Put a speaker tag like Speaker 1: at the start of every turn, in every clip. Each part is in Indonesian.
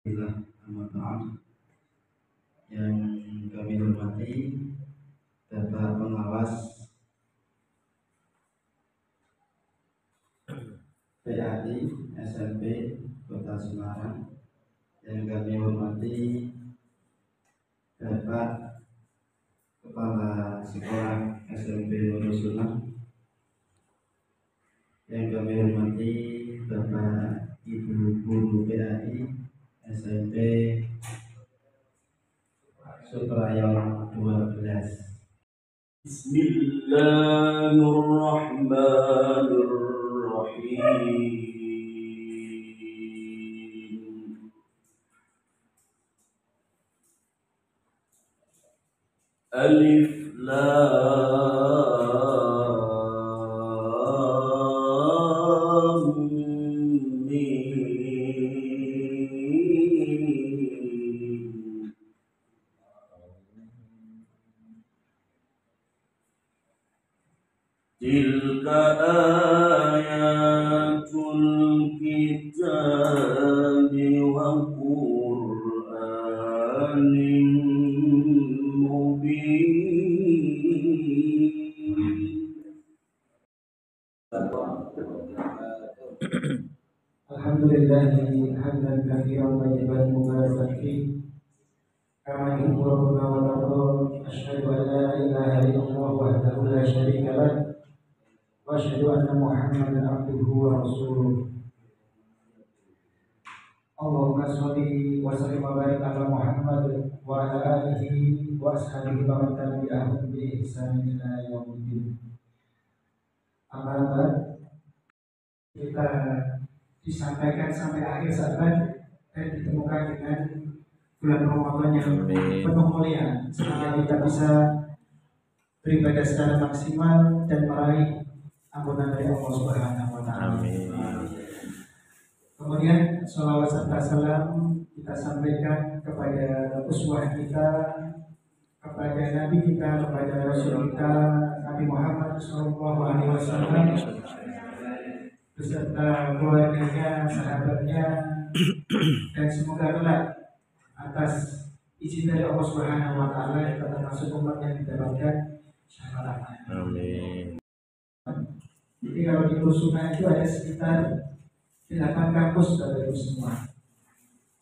Speaker 1: Amat maaf yang kami hormati Bapak Pengawas PAI SMP Kota Semarang, yang kami hormati Bapak Kepala Sekolah SMP Nurul Sunnah, yang kami hormati Bapak Ibu Guru PAI SMP Suprayono 12.
Speaker 2: Bismillahirrahmanirrahim. Alif Lam Mim. Tilka ayatul kitabi wa Qur'anin mubin.
Speaker 3: Alhamdulillahi hamdan katsiran tayyiban mubarakan fihi kama yuhibbu rabbuna wa yarda. Asyhadu an la ilaha illallah wahdahu la syarika lah wa asyhadu anna Muhammadan abduhu wa rasuluh. Allahumma sholli wa sallim wa barik ala Muhammad wa ala alihi wa ashabihi wa man tabi'ahum bi ihsan ila yaumiddin. Amma ba'd, kita disampaikan sampai akhir Sa'ban dan ditemukan dengan bulan Ramadan yang penuh mulia. Semoga kita bisa beribadah secara maksimal dan meraih ampunan dari Allah Subhanahu wa Ta'ala. Kemudian sholawat serta salam kita sampaikan kepada uswah kita, kepada Nabi kita, kepada Rasul kita, Nabi Muhammad SAW, beserta keluarganya, sahabatnya, dan semoga kelak atas izin dari Allah Subhanahu wa Ta'ala kita termasuk umat yang mendapatkan syafaatnya.
Speaker 2: Amin.
Speaker 3: Jadi kalau di Rusuna itu ada sekitar 8 kampus Bapak Ibu semua.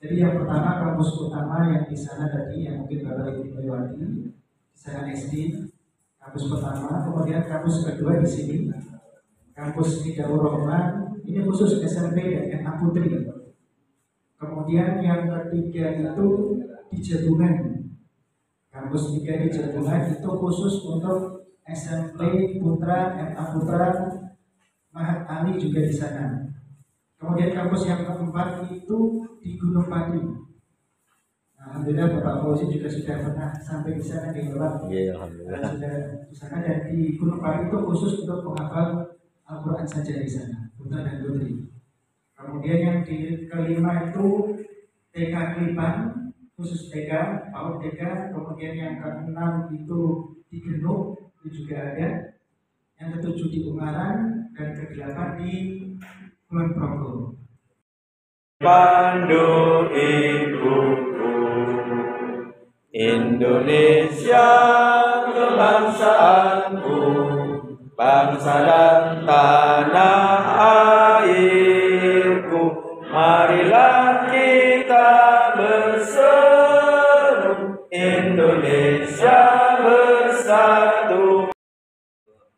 Speaker 3: Jadi yang pertama kampus utama yang di sana tadi yang mungkin Bapak Ibu melewati, di sana SD, kampus pertama. Kemudian kampus kedua di sini, kampus Nidaur Rahman, ini khusus SMP dan MA Putri. Kemudian yang ketiga itu di Jabungan, kampus 3 di Jabungan itu khusus untuk SMP Putra, MA Putra, Mahat Ali juga di sana. Kemudian kampus yang keempat itu di Gunung Pati. Alhamdulillah Bapak Fauzi juga sudah pernah sampai di sana di Bapak.
Speaker 2: Iya, alhamdulillah.
Speaker 3: Sudah di sana, dan di Gunung Pati itu khusus untuk penghafal Al-Quran saja di sana, putra dan putri. Kemudian yang di kelima itu TK Klipan, khusus TK, PAUD TK. Kemudian yang keenam itu di Genuk, itu juga ada. Yang ketujuh di Ungaran, dan kedelapan di Kulon Progo.
Speaker 2: Pandu ibuku Indonesia kebangsaanku, bangsa dan tanah airku, marilah kita berseru, Indonesia bersatu.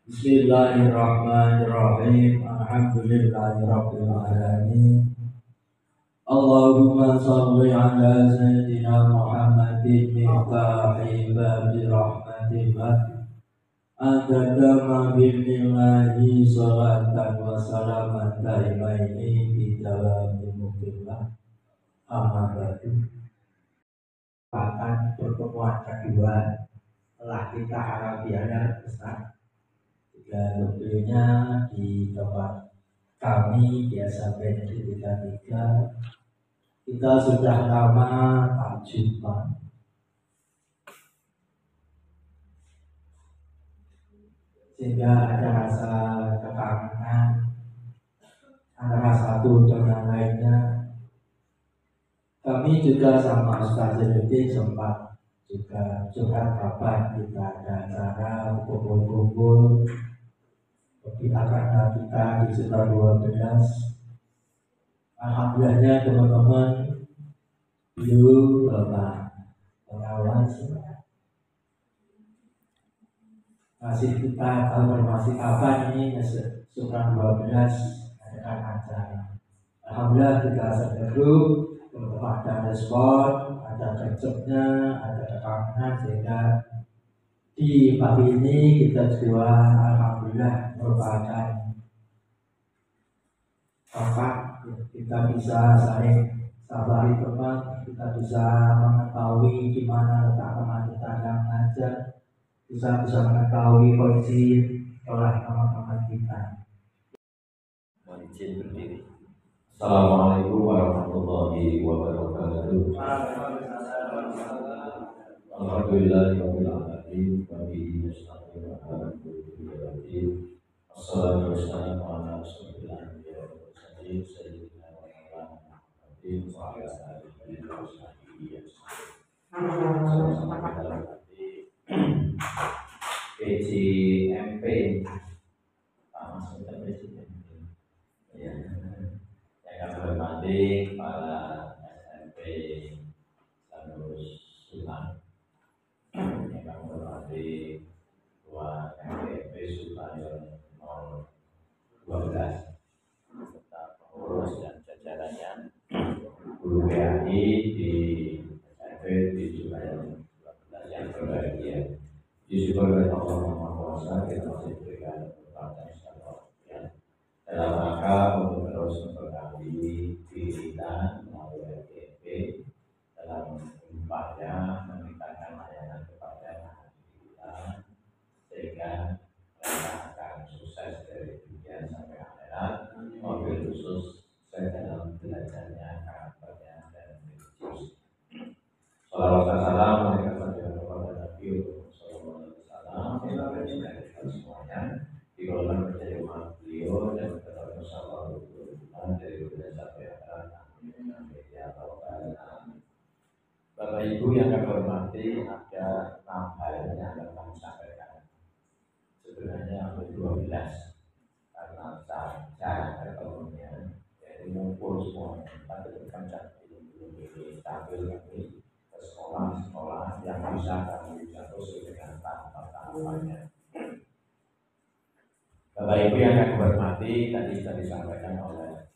Speaker 4: Bismillahirrahmanirrahim. Alhamdulillahirabbil alamin. Allahumma shalli ala sayyidina Muhammadin miftahi babi rahmatillah. Adada ma billahi salatan wa salaman daimaini bidawami mulkillah. Amma ba'du. Bahkan pertemuan kedua telah kita harapiana Ustaz. Tentunya di tempat kami biasa Negeri 3 kita sudah lama tak jumpa, sehingga ada rasa kekangenan antara satu dengan lainnya. Kami kami juga sama Ustaz Zainuddin sempat juga curhat kapan kita ada acara kumpul-kumpul karena kita di Sutra 12. Alhamdulillahnya teman-teman Bapak pengawas masih kita informasi kapan ini Sutra 12 adakan acara. Alhamdulillah kita sedang ada respon, ada cocoknya, ada kekangenan, sehingga di pagi ini kita juga alhamdulillah merupakan kakak, kita bisa saling sabari teman, kita bisa mengetahui di mana letak teman kita yang mengajar, bisa mengetahui kondisi oleh teman-teman kita.
Speaker 2: Mohon izin berdiri. Assalamualaikum warahmatullahi wabarakatuh. Alhamdulillahirabbil alamin wa bihi nasta'inu ala kulli Wassalatu wassalamu ala rasulillah wa sayyidina wa maulana Muhammadin wa ala alihi wa sahbihi PJMP Pak Mas Presiden. Ya. Yang kami hormati para SMP Sanus Sunan, yang kami hormati Ketua MPP Supayon 012 serta pengurus dan jajarannya, guru PAI di SMP di Supayon 12 yang berbahagia. Disyukur oleh Allah Maha Kuasa, kita masih berikan kesempatan yang dalam rangka untuk terus memperbaiki diri kita melalui LGP dalam upaya meningkatkan layanan kepada kita, sehingga mereka akan sukses dari dunia sampai akhirat, mobil khusus saya dalam belajarnya, karakternya dan religius. Salawat dan salam mereka saja kepada Nabi Sallallahu Alaihi Wasallam yang semuanya di dalam menjadi umat beliau dan bersama dari dunia sampai akhirat. Bapak Ibu yang kami hormati, ada 6 hal yang akan kami sampaikan. Sebenarnya ada 12 karena cara ketemunya, jadi ngumpul semuanya. Tapi kan belum ini tampil kami ke sekolah yang bisa kami terus dengan tahapan-tahapannya. Bapak Ibu yang kami hormati, tadi sudah disampaikan oleh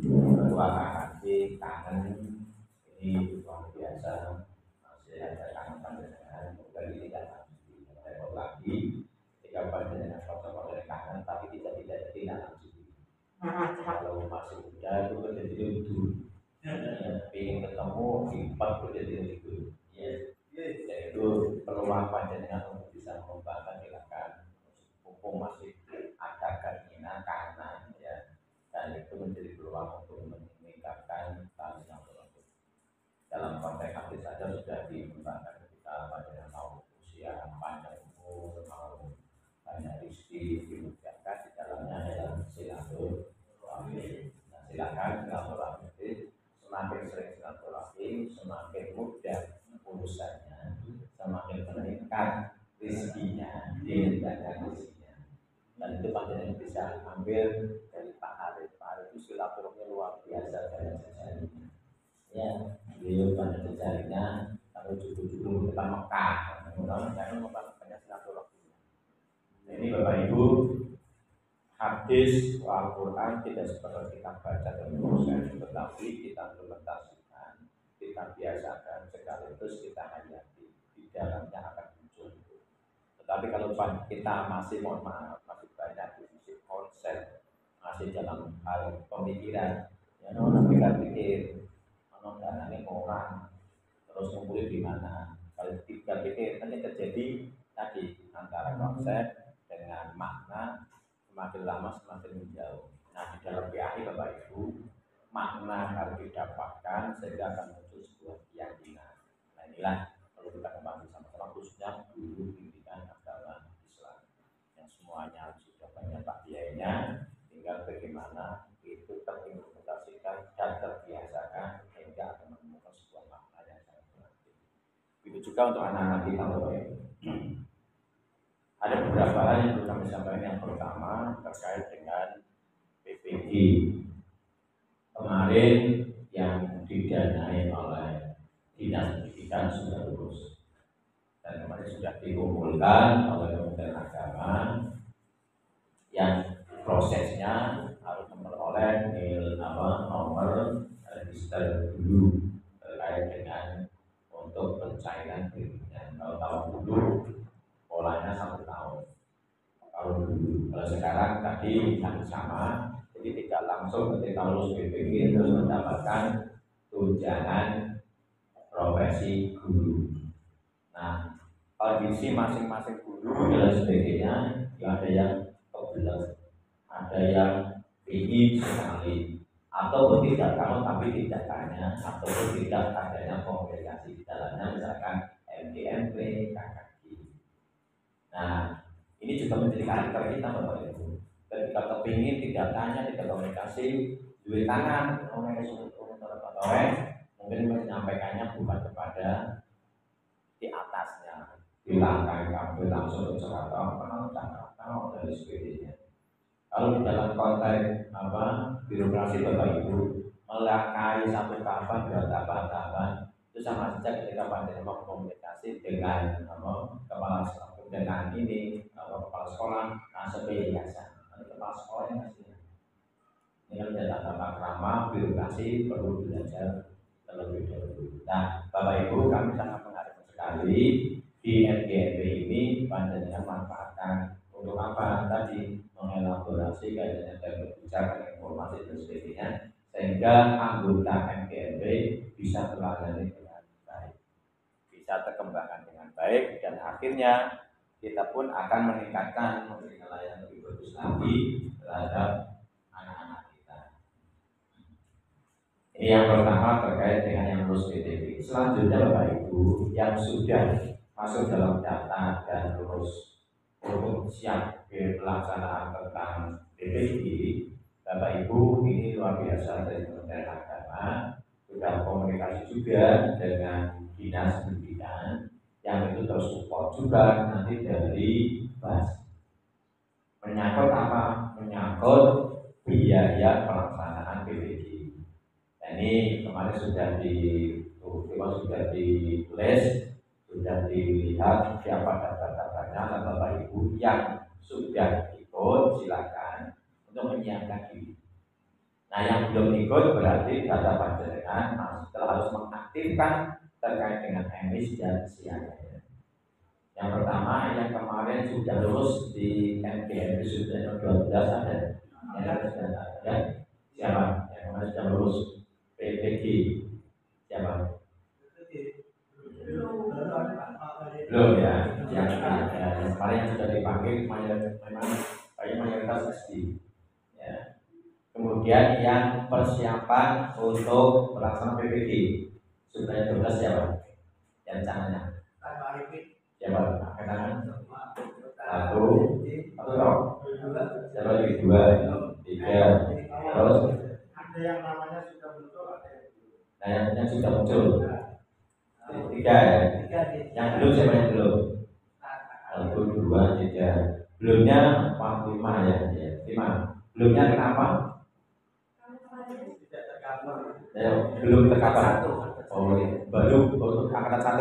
Speaker 2: Ketua KKP, kangen ini luar biasa, masih ada kangen panjenengan, bukan tidak repot lagi. Jika panjenengan protokol dari kangen, tapi tidak lanjut. Kalau masih muda itu jadi lucu, ingin ketemu empat jadi lucu. Yaitu peluang panjenengan untuk bisa mengembangkan silakan. Mumpung masih ada keinginan kanan ya, dan itu menjadi peluang untuk meningkatkan tali dalam konteks aktif saja sudah dikembangkan kita pada mau usia panjang umur, mau banyak rezeki dimudahkan di dalamnya adalah silaturahmi. Nah, silakan silaturahmi semakin sering silaturahmi semakin mudah urusannya, semakin meningkat rezekinya, dilindahkan rezekinya. Dan itu panjenengan bisa ambil dari Pak Arif. Pak Arif itu silaturahmi luar biasa dari sejarahnya. Ya, beliau pada sejarahnya kalau cukup-cukup depan Mekah, jangan banyak silaturahmi. Ini Bapak Ibu, hadis Al-Quran tidak seperti kita baca dan proses, tetapi kita implementasikan, kita biasakan, sekaligus kita hayati, di dalamnya akan muncul. Tetapi kalau kita masih mohon maaf, masih banyak di sisi konsep, masih dalam hal pemikiran, ya orang pikir, orang dananya orang, terus ngumpul di mana. Kalau kita pikir, nanti terjadi tadi antara konsep dengan makna semakin lama semakin menjauh. Nah, di dalam PAI Bapak Ibu, makna harus didapatkan sehingga akan muncul sebuah keyakinan. Nah, inilah perlu kita kembali sama-sama, khususnya guru pendidikan agama Islam yang semuanya sudah banyak pak kiainya, tinggal bagaimana itu terimplementasikan dan terbiasakan sehingga juga untuk anak-anak kita Bapak Ibu. Ada beberapa hal yang perlu kami sampaikan. Yang pertama terkait dengan PPG kemarin yang didanai oleh Dinas Pendidikan sudah lulus dan kemarin sudah dikumpulkan oleh Kementerian Agama yang prosesnya harus memperoleh nomor register dulu terkait dengan untuk pencairan berikutnya. Kalau tahun dulu polanya 1 tahun. Kalau sekarang tadi yang sama, jadi tidak langsung ketika lulus PPG terus mendapatkan tunjangan profesi guru. Nah, kondisi masing-masing guru dan sebagainya, ada yang kebelas, ada yang tinggi sekali, ataupun tidak kamu tapi tidak tanya, ataupun tidak adanya komunikasi di dalamnya, misalkan MDMP, KKG. Nah, ini juga menjadi karakter kita Bapak Ibu. Ketika kepingin tidak tanya, tidak komunikasi, duit tangan, mungkin menyampaikannya bukan kepada di atasnya, dilangkai kabel langsung ke Jakarta, dan sebagainya. Kalau di dalam konteks birokrasi Bapak Ibu melangkai satu tahapan dua tahapan itu sama saja ketika panjenengan komunikasi dengan kepala sekolah, dengan kepala sekolah, sebagai yayasan, kepala sekolahnya ini kan menjadi tata krama birokrasi perlu belajar terlebih dahulu. Nah, Bapak Ibu kami sangat mengharapkan sekali di MGMP ini panjenengan manfaatkan untuk apa tadi mengelaborasi kajian dan kebijakan informasi dan sebagainya sehingga anggota MGMP bisa terlayani dengan baik, bisa terkembangkan dengan baik dan akhirnya kita pun akan meningkatkan memberikan layanan lebih bagus lagi terhadap anak-anak kita. Ini yang pertama terkait dengan yang lulus PTB. Selanjutnya Bapak Ibu yang sudah masuk dalam data dan lulus untuk siap ke pelaksanaan tentang PPG, Bapak Ibu ini luar biasa dari Kementerian Agama sudah komunikasi juga dengan Dinas Pendidikan yang itu tersupport juga nanti dari BAS. Menyangkut apa? Menyangkut biaya pelaksanaan PPG. Ini kemarin sudah ditulis, sudah dilihat siapa data-datanya dan Bapak Ibu yang sudah ikut silakan untuk menyiapkan diri. Nah yang belum ikut berarti data panjenengan harus mengaktifkan terkait dengan emis dan siaga. Yang pertama yang kemarin sudah lulus di MGMP sudah 12 ada, yang sudah ada siapa? Yang kemarin sudah lulus PPG siapa? Belum ya, yang kemarin yang sudah dipanggil mayoritas SD. Ya. Kemudian yang persiapan untuk melaksanakan PPG sudah 12 siapa? Yang cananya? Siapa? Kenangan? Satu, siapa lagi? 2, 3, terus
Speaker 3: ada yang namanya sudah muncul, ada yang belum.
Speaker 2: Nah yang sudah muncul 3 ya. Yang belum siapa yang belum? 1, 2, 3. Belumnya 4, 5 ya. 5. Belumnya kenapa?
Speaker 3: Tidak tercover.
Speaker 2: Ya, belum tercover. Oh iya. Baru untuk angkatan 1.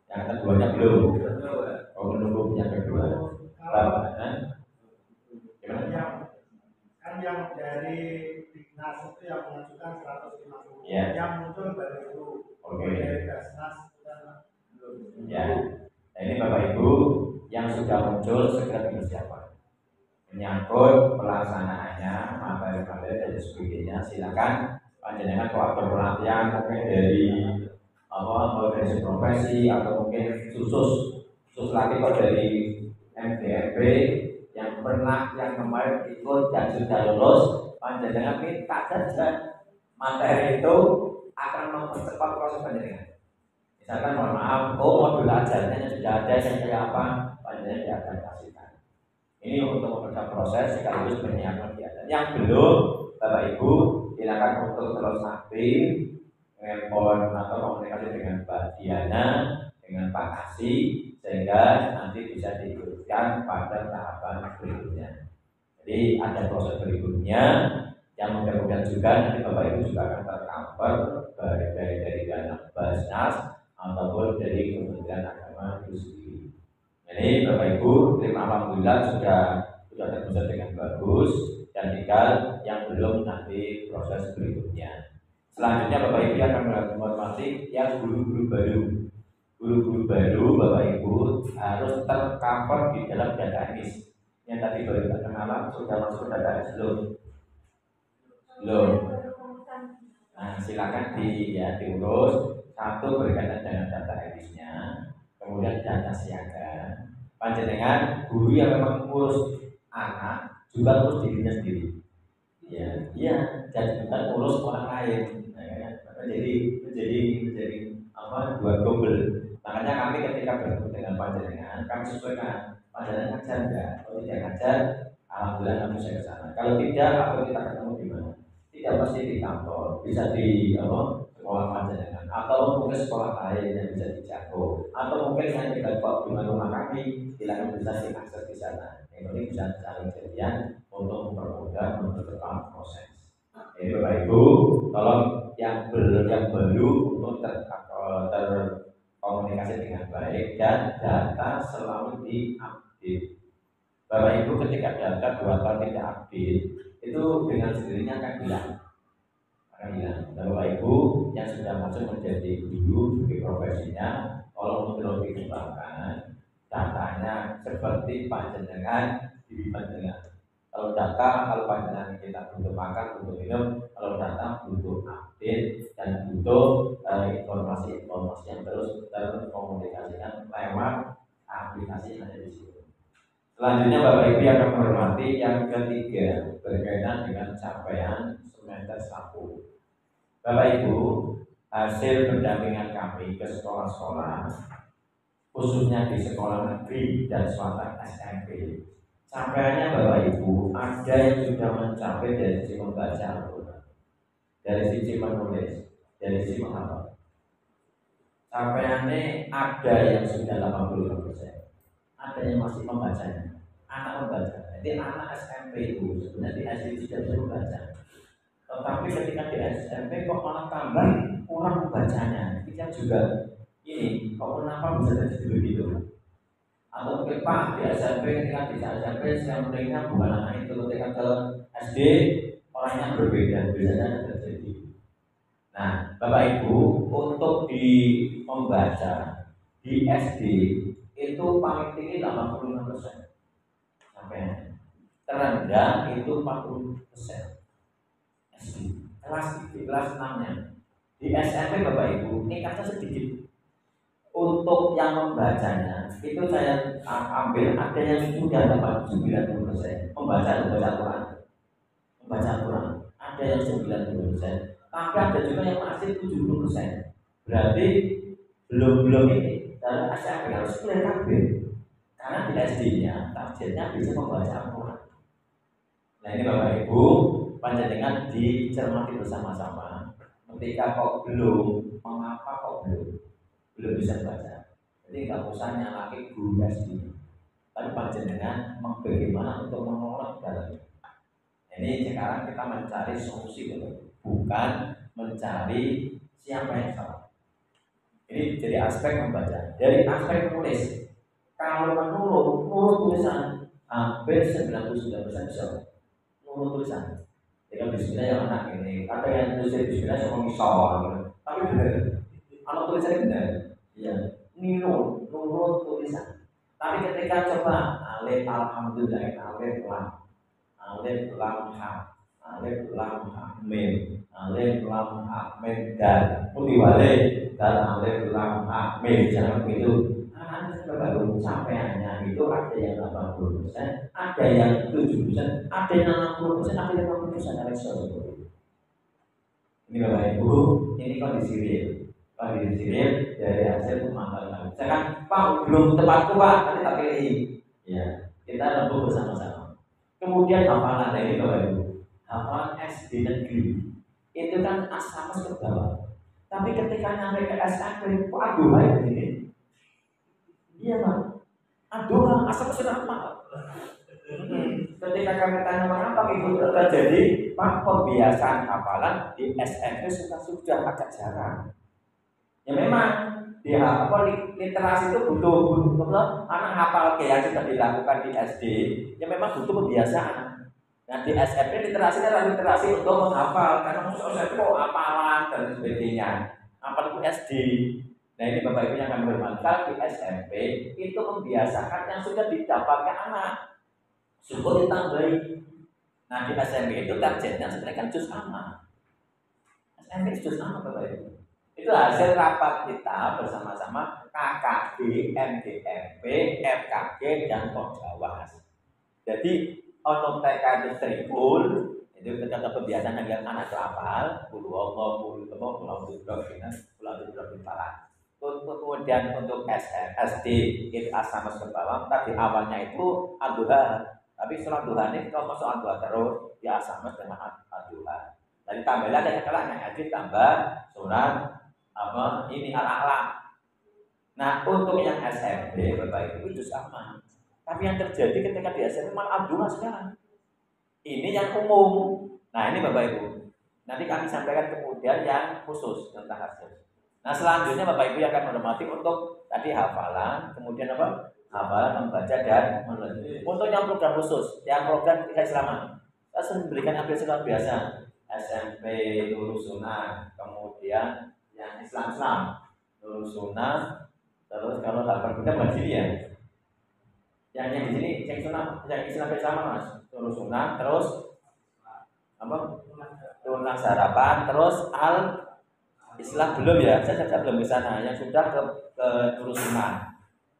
Speaker 2: Yang keduanya belum. Oh menunggu yang kedua. Gimana?
Speaker 3: Kan yang dari Dignas itu yang mengajukan 150.
Speaker 2: Ya.
Speaker 3: Yang muncul baru itu.
Speaker 2: Oke.
Speaker 3: Dari Dasnas belum.
Speaker 2: Ya. Nah ini Bapak Ibu yang sudah muncul segera dipersiapkan. Menyangkut pelaksanaannya, materi-materi dan sebagainya, silakan panjenengan kalau pelatihan mungkin dari organisasi profesi atau mungkin khusus lagi kok dari MDMP yang pernah yang kemarin ikut dan sudah lulus, panjenengan minta saja materi itu akan mempercepat proses panjenengan. Misalkan mohon maaf, modul ajarnya sudah ada yang kayak apa, panjenengan diadaptasikan. Ini untuk mempercepat proses sekaligus menyiapkan kegiatan. Yang belum, Bapak Ibu silakan untuk terus aktif, handphone atau komunikasi dengan Mbak Diana, dengan Pak Kasih sehingga nanti bisa diteruskan pada tahapan berikutnya. Jadi ada proses berikutnya yang mudah-mudahan juga nanti Bapak Ibu juga akan tercover baik dari dana Basnas ataupun dari Kementerian Agama itu sendiri. Jadi Bapak Ibu, terima alhamdulillah sudah terproses dengan bagus dan tinggal yang belum nanti proses berikutnya. Selanjutnya Bapak Ibu akan menghormati yang guru-guru baru. Guru-guru baru Bapak Ibu harus tercover di dalam data IMIS. Yang tadi baru kita kenalan sudah masuk data IMIS belum? Nah, silakan diurus. Satu berkaitan dengan data IMIS-nya, kemudian data siaga. Panjenengan guru yang memang ngurus anak juga ngurus dirinya sendiri. Iya, jadi bukan ngurus orang lain. Menjadi dua double. Makanya kami ketika bertemu dengan panjenengan, kami sesuaikan panjenengan ngajar enggak. Kalau tidak ngajar, alhamdulillah kami bisa ke sana. Kalau tidak, apa kita ketemu di mana? Tidak pasti di kantor, bisa di sekolah panjenengan, atau mungkin sekolah lain yang bisa dijangkau, atau mungkin yang tinggal di rumah kami, silakan bisa diakses di sana. Yang penting bisa saling jadian untuk mempermudah mempercepat proses. Jadi Bapak Ibu, tolong yang baru untuk terkomunikasi dengan baik dan data selalu diupdate. Bapak Ibu ketika data 2 tahun tidak update, itu dengan sendirinya akan hilang. Bapak Ibu yang sudah masuk menjadi guru sebagai profesinya, tolong terus dikembangkan datanya seperti panjenengan di panjenengan. Kalau panjenengan kita butuh makan, butuh minum, kalau data butuh update dan butuh informasi yang terus terkomunikasikan lewat aplikasi yang ada di situ. Selanjutnya Bapak Ibu yang akan menghormati yang ketiga berkaitan dengan capaian semester 1. Bapak Ibu, hasil pendampingan kami ke sekolah-sekolah, khususnya di sekolah negeri dan swasta SMP, capaiannya Bapak Ibu ada yang sudah mencapai dari sisi membaca Al-Quran, dari sisi menulis, dari sisi menghafal. Capaiannya ada yang sudah 85%, ada yang masih membacanya. Anak membaca, jadi anak SMP itu sebenarnya di SD sudah bisa membaca. Tetapi ketika di SMP kok malah tambah kurang membacanya. Kita juga ini kok kenapa bisa terjadi begitu? Atau mungkin Pak di SMP ketika di SMP saya mendengar bukan anak itu, ketika ke SD orangnya berbeda, biasanya terjadi. Nah, Bapak Ibu untuk di membaca di SD itu paling tinggi 85%, sampai terendah itu 40%. Kelas 6-nya di SMP Bapak Ibu tingkatnya sedikit. Untuk yang membacanya itu saya ambil ada yang sudah dapat 90% membaca Quran, ada yang 90%, tapi ada juga yang masih 70%. Berarti belum ini dalam SMP harus clear kabeh. Karena di SD-nya targetnya bisa membaca Quran. Nah ini Bapak Ibu panjenengan dicermati bersama-sama. Ketika kok belum, mengapa kok belum bisa baca? Jadi nggak usah nyalaki guru SD, tapi panjenengan bagaimana untuk menolak dalamnya. Ini sekarang kita mencari solusi, bukan mencari siapa yang salah. Ini jadi aspek membaca. Dari aspek menulis, kalau menurut tulisan hampir 99% bisa menurut tulisan. Jika bismillah yang anak ini, ada yang tulis bismillah sama misal, tapi benar, anak tulisannya benar, ya, nurut tulisan. Tapi ketika coba alif alhamdulillah, alif lam ha mim, alif lam ha mim dan putih balik dan alif lam ha mim, jangan begitu. Baru capaiannya itu ada yang 80%, ada yang 7%, ada yang 60%, ada yang 50%. Ini Bapak Ibu, ini kondisi real dari hasil pemantauan kami. Misalkan Pak belum tepatku Pak, nanti tak pilih. Ya, kita rembuk bersama-sama. Kemudian hafalan ini Bapak Ibu, hafalan SD negeri itu kan asal ke bawah. Tapi ketika nyampe ke SMP, kok aduh baik ini. Iya Pak. Aduh, asal sudah apa? Ketika kami tanya mengapa itu terjadi, Pak, pembiasaan hafalan di SMP sudah agak jarang. Ya memang di literasi itu butuh anak hafal yang sudah dilakukan di SD. Ya memang butuh pembiasaan. Nah di SMP literasinya adalah literasi untuk menghafal karena khusus SMP hafalan dan sebagainya. Apa itu SD? Nah ini Bapak Ibu yang kami hormati, di SMP itu membiasakan yang sudah didapatkan anak. Syukur ditambahi. Nah di SMP itu targetnya sebenarnya kan juz amma. SMP juz amma Bapak Ibu. Itu hasil rapat kita bersama-sama KKD, MDMP, FKG dan Pokjawas. Jadi untuk TK itu tribul, itu ketika kebiasaan yang anak hafal, puluh Allah, kemudian untuk SD itu asamas ke bawah. Tadi awalnya itu aduha, tapi setelah duha ini kalau masuk aduha terus di asamas dengan aduha. Jadi tambah lagi setelahnya hadis tambah surat ini al-a'la. Nah untuk yang SMP Bapak Ibu itu sama. Tapi yang terjadi ketika di SMP malah aduha sekarang. Ini yang umum. Nah ini Bapak Ibu. Nanti kami sampaikan kemudian yang khusus tentang hasil. Nah selanjutnya Bapak Ibu yang akan menghormati untuk tadi hafalan, kemudian apa? Hafalan, membaca dan menulis. Untuk yang program khusus, yang program keislaman, saya sudah memberikan aplikasi luar biasa. SMP Nurul Sunnah, kemudian yang Islam Nurul Sunnah, terus kalau hafal kita begini ya. Yang di sini yang Sunnah, yang Islam bersama Mas, Nurul Sunnah, terus apa? Tunas harapan, terus al Islam belum ya, saya belum ke sana. Yang sudah ke Nurul Sunnah.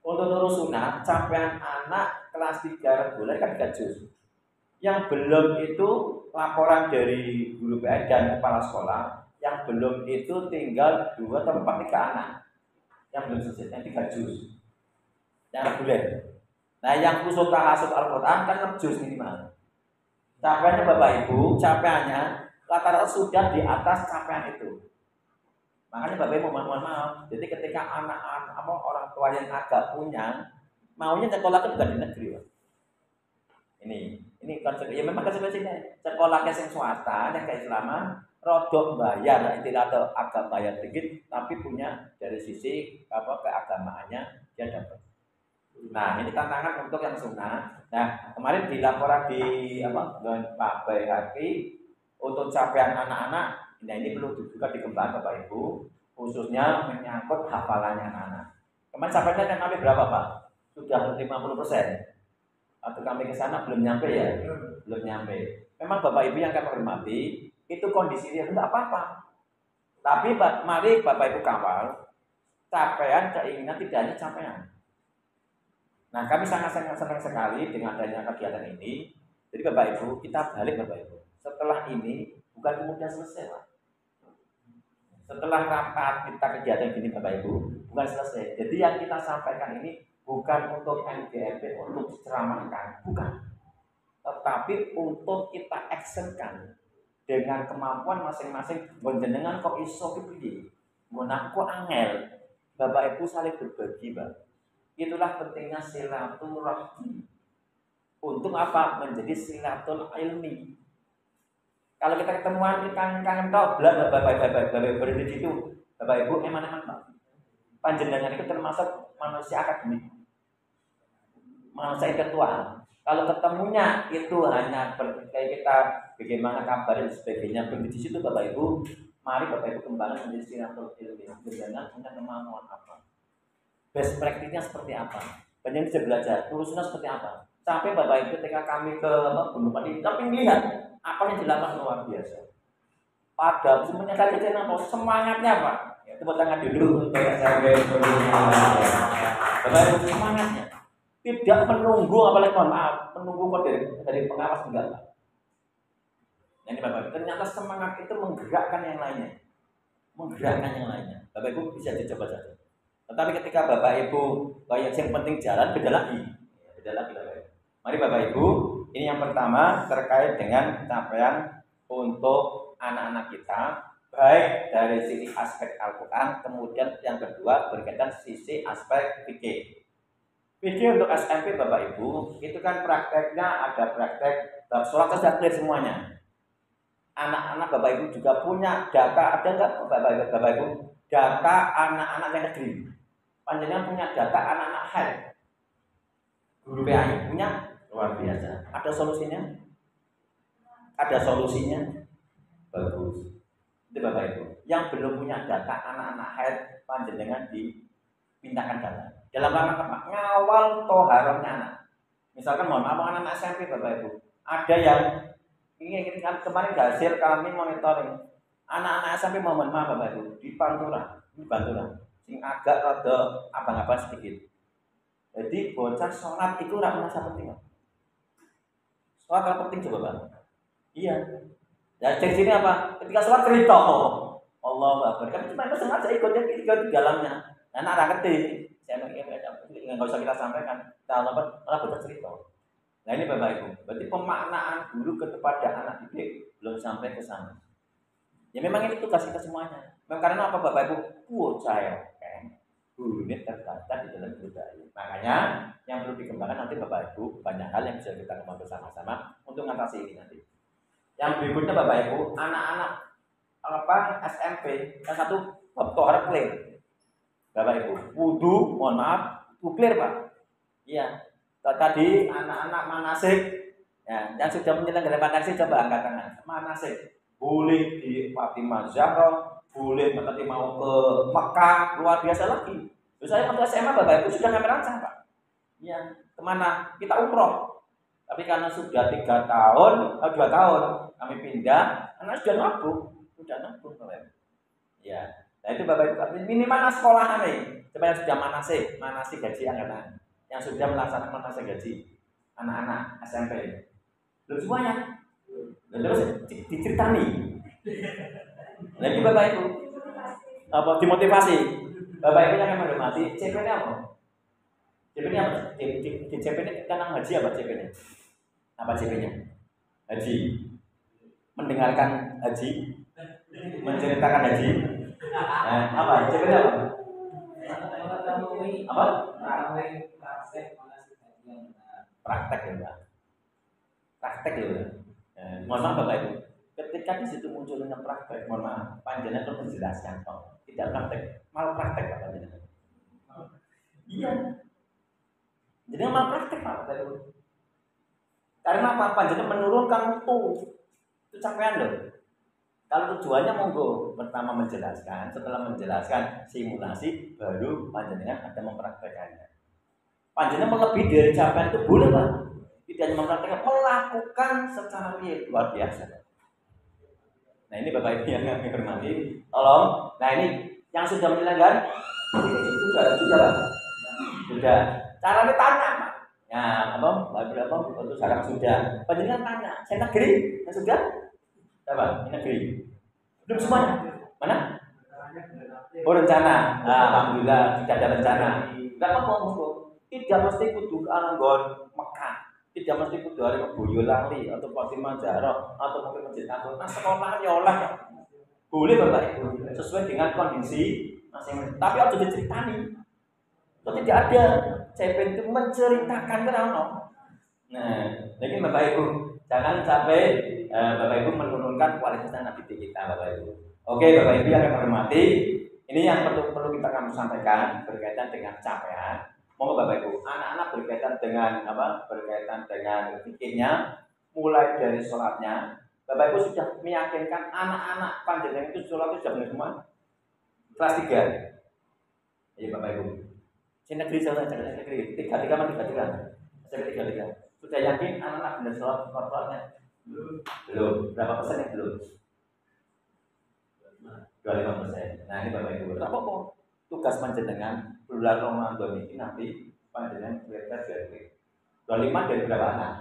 Speaker 2: Untuk Nurul Sunnah, capaian anak kelas 3 bulan kan 3 juz. Yang belum itu laporan dari guru PN dan kepala sekolah. Yang belum itu tinggal 2 atau 4 3 anak. Yang belum selesai, yang 3 juz. Yang reguler. Nah, yang khusus tahasub Al-Quran kan 6 juz minimal. Capaiannya Bapak Ibu, capaiannya rata-rata sudah di atas capaian itu. Makanya Bapak Ibu mohon maaf. Jadi ketika anak-anak orang tua yang agak punya maunya sekolah itu bukan di negeri, Pak. Ini konsekuensi. Ya memang konsekuensinya sekolah yang swasta, yang keislaman, rodok bayar, atau agak bayar dikit, tapi punya dari sisi keagamaannya dia dapat. Nah ini tantangan untuk yang sunnah. Nah kemarin di laporan di Pak Bayhaqi untuk capaian anak-anak. Nah ini perlu juga dikembangkan Bapak Ibu, khususnya menyangkut hafalannya anak-anak. Kemarin sampainya yang kami berapa Pak? Sudah 50%. Atau kami ke sana belum nyampe ya? Belum nyampe. Memang Bapak Ibu yang kami hormati, itu kondisi dia tidak apa-apa. Tapi mari Bapak Ibu kawal, capaian keinginan tidak hanya capaian. Nah kami sangat senang sekali dengan adanya kegiatan ini. Jadi Bapak Ibu, kita balik Bapak Ibu. Setelah ini bukan kemudian selesai Pak. Setelah rapat kita kegiatan gini Bapak Ibu, bukan selesai. Jadi yang kita sampaikan ini bukan untuk MDMP, untuk diceramahkan, bukan. Tetapi untuk kita actionkan dengan kemampuan masing-masing. Jenengan kok iso piye? Menako angel. Bapak Ibu saling berbagi, Pak. Itulah pentingnya silaturahmi. Untuk apa? Menjadi silatul ilmi. Kalau kita ketemuan kangen tau belak Bapak Ibu di situ. Bapak Ibu emang Pak. Panjenengan itu termasuk manusia akademik. Manusia intelektual. Kalau ketemunya itu hanya kayak kita bagaimana kabar dan sebagainya di situ Bapak Ibu, mari Bapak Ibu kembali menjadi silatul ilmi. Jangan punya kemampuan apa? Best practice-nya seperti apa? Banyak bisa belajar. Tulusnya seperti apa? Sampai Bapak Ibu ketika kami ke Gunung Pati, tapi lihat apa yang dilakukan luar biasa. Pada semuanya tadi semangatnya Pak. Ya, tepuk tangan dulu untuk SMP Bapak Ibu semangatnya. Tidak menunggu apalagi mohon maaf, menunggu dari pengawas enggak Pak. Ini Bapak Ibu, ternyata semangat itu menggerakkan yang lainnya. Bapak Ibu bisa dicoba saja. Tetapi ketika Bapak Ibu yang penting jalan, beda lagi Bapak Ibu. Mari Bapak Ibu, ini yang pertama terkait dengan capaian untuk anak-anak kita, baik dari sisi aspek Al-Quran, kemudian yang kedua berkaitan sisi aspek fikih. Video untuk SMP Bapak Ibu itu kan prakteknya ada praktek sholat sudah clear semuanya. Anak-anak Bapak Ibu juga punya data, ada nggak Bapak Ibu data anak-anak yang negeri? Panjenengan punya data anak-anak haid? Guru PAI punya? Luar biasa. Ada solusinya? Ada solusinya? Bagus. Itu Bapak Ibu. Yang belum punya data anak-anak haid, panjenengan dipindahkan data. Dalam rangka apa? Ngawal toharohnya anak. Misalkan mohon maaf anak SMP Bapak Ibu, ada yang ini kan kemarin hasil kami monitoring anak-anak SMP mohon maaf Bapak Ibu di Pantura, sing agak rada abang-abang sedikit. Jadi bocah sholat itu nggak merasa penting. Sholat nggak penting coba Pak. Iya. Ya dari sini apa? Ketika sholat cerita, Allah Akbar. Kami cuma sengaja ikut di dalamnya. Anak ngerti. Saya nggak usah kita sampaikan. Kita malah bocah cerita. Nah ini Bapak Ibu. Berarti pemaknaan guru kepada anak didik belum sampai ke sana. Ya memang ini tugas kita semuanya. Memang karena apa Bapak Ibu? Bocah ya. Guru ini terdaftar di dalam budaya. Makanya yang perlu dikembangkan nanti Bapak Ibu banyak hal yang bisa kita kembangkan bersama-sama untuk mengatasi ini nanti. Yang berikutnya Bapak Ibu, anak-anak SMP yang satu tohar clear. Bapak Ibu, wudu, mohon maaf, clear Pak. Iya. Tadi anak-anak manasik, ya, yang sudah menyelenggarakan sih coba angkat tangan. Manasik, boleh di Fatimah Zahra, boleh nanti mau ke Mekah, luar biasa lagi. Saya waktu SMA Bapak Ibu sudah kami rancang Pak. Iya, kemana? Kita umroh. Tapi karena sudah 2 tahun kami pindah, anak sudah nabung Bapak Ibu. Ya, nah itu Bapak Ibu minimal sekolah nih, coba yang sudah manasik gaji angkatan, yang sudah melaksanakan manasik gaji anak-anak SMP. Belum semuanya, terus diceritani. Lagi Bapak Ibu, apa dimotivasi? Bapak Ibu yang menghormati, CP-nya apa? CP-nya apa? Di CP-nya kan haji apa CP-nya? Apa CP-nya? Haji. Mendengarkan haji, menceritakan haji. Nah, apa? CP-nya apa? Apa? Praktek ya, Pak. Praktek ya, Pak. Mohon maaf Bapak Ibu. Ketika di situ munculnya praktek, mohon maaf, panjenengan perlu menjelaskan, tidak praktek, malah praktek Pak panjenengan. Iya. Jadi malah praktek Pak Bapak Ibu. Karena apa? Panjenengan menurunkan mutu. Itu capaian loh. Kalau tujuannya monggo, pertama menjelaskan, setelah menjelaskan simulasi, baru panjenengan ada mempraktekannya. Panjenengan melebihi dari capaian itu boleh Pak. Tidak hanya mempraktekkan, melakukan secara real, luar biasa. Nah ini Bapak Ibu yang kami hormati, tolong. Nah ini yang sudah menyelenggarakan, sudah. Caranya tanya Pak. Ya, berapa? Untuk sekarang sudah. Panjenengan tanya, saya negeri, yang sudah? Apa? Negeri. Belum semuanya. Mana? Oh rencana. Nah, alhamdulillah sudah ada rencana. Enggak apa-apa. Tidak mesti kudu Anggon Mekah. Tidak mesti kudu hari Boyolali atau Fatimah Zahra atau mungkin Masjid Agung. Nah, sekolah nyolah. Boleh Bapak Ibu sesuai dengan kondisi masing-masing. Tapi harus diceritani. Itu tidak ada. CP itu menceritakan kerana. Nah, jadi Bapak Ibu jangan sampai Bapak Ibu menurunkan kualitas anak didik kita Bapak Ibu. Oke Bapak Ibu yang kami hormati, ini yang perlu kita kami sampaikan berkaitan dengan capaian. Monggo Bapak Ibu, anak-anak berkaitan dengan apa? Berkaitan dengan fikirnya, mulai dari sholatnya. Bapak Ibu sudah meyakinkan anak-anak panjenengan itu sholat itu sudah benar semua. Kelas 3. Iya Bapak Ibu. Saya negeri saya negeri 3 sudah yakin anak-anak benar sholatnya? Belum. Berapa persen yang belum? 25%. Nah ini Bapak Ibu. Apa kok tugas panjenengan bulan Ramadan ini nanti panjenengan prioritas dari 25 dari berapa anak?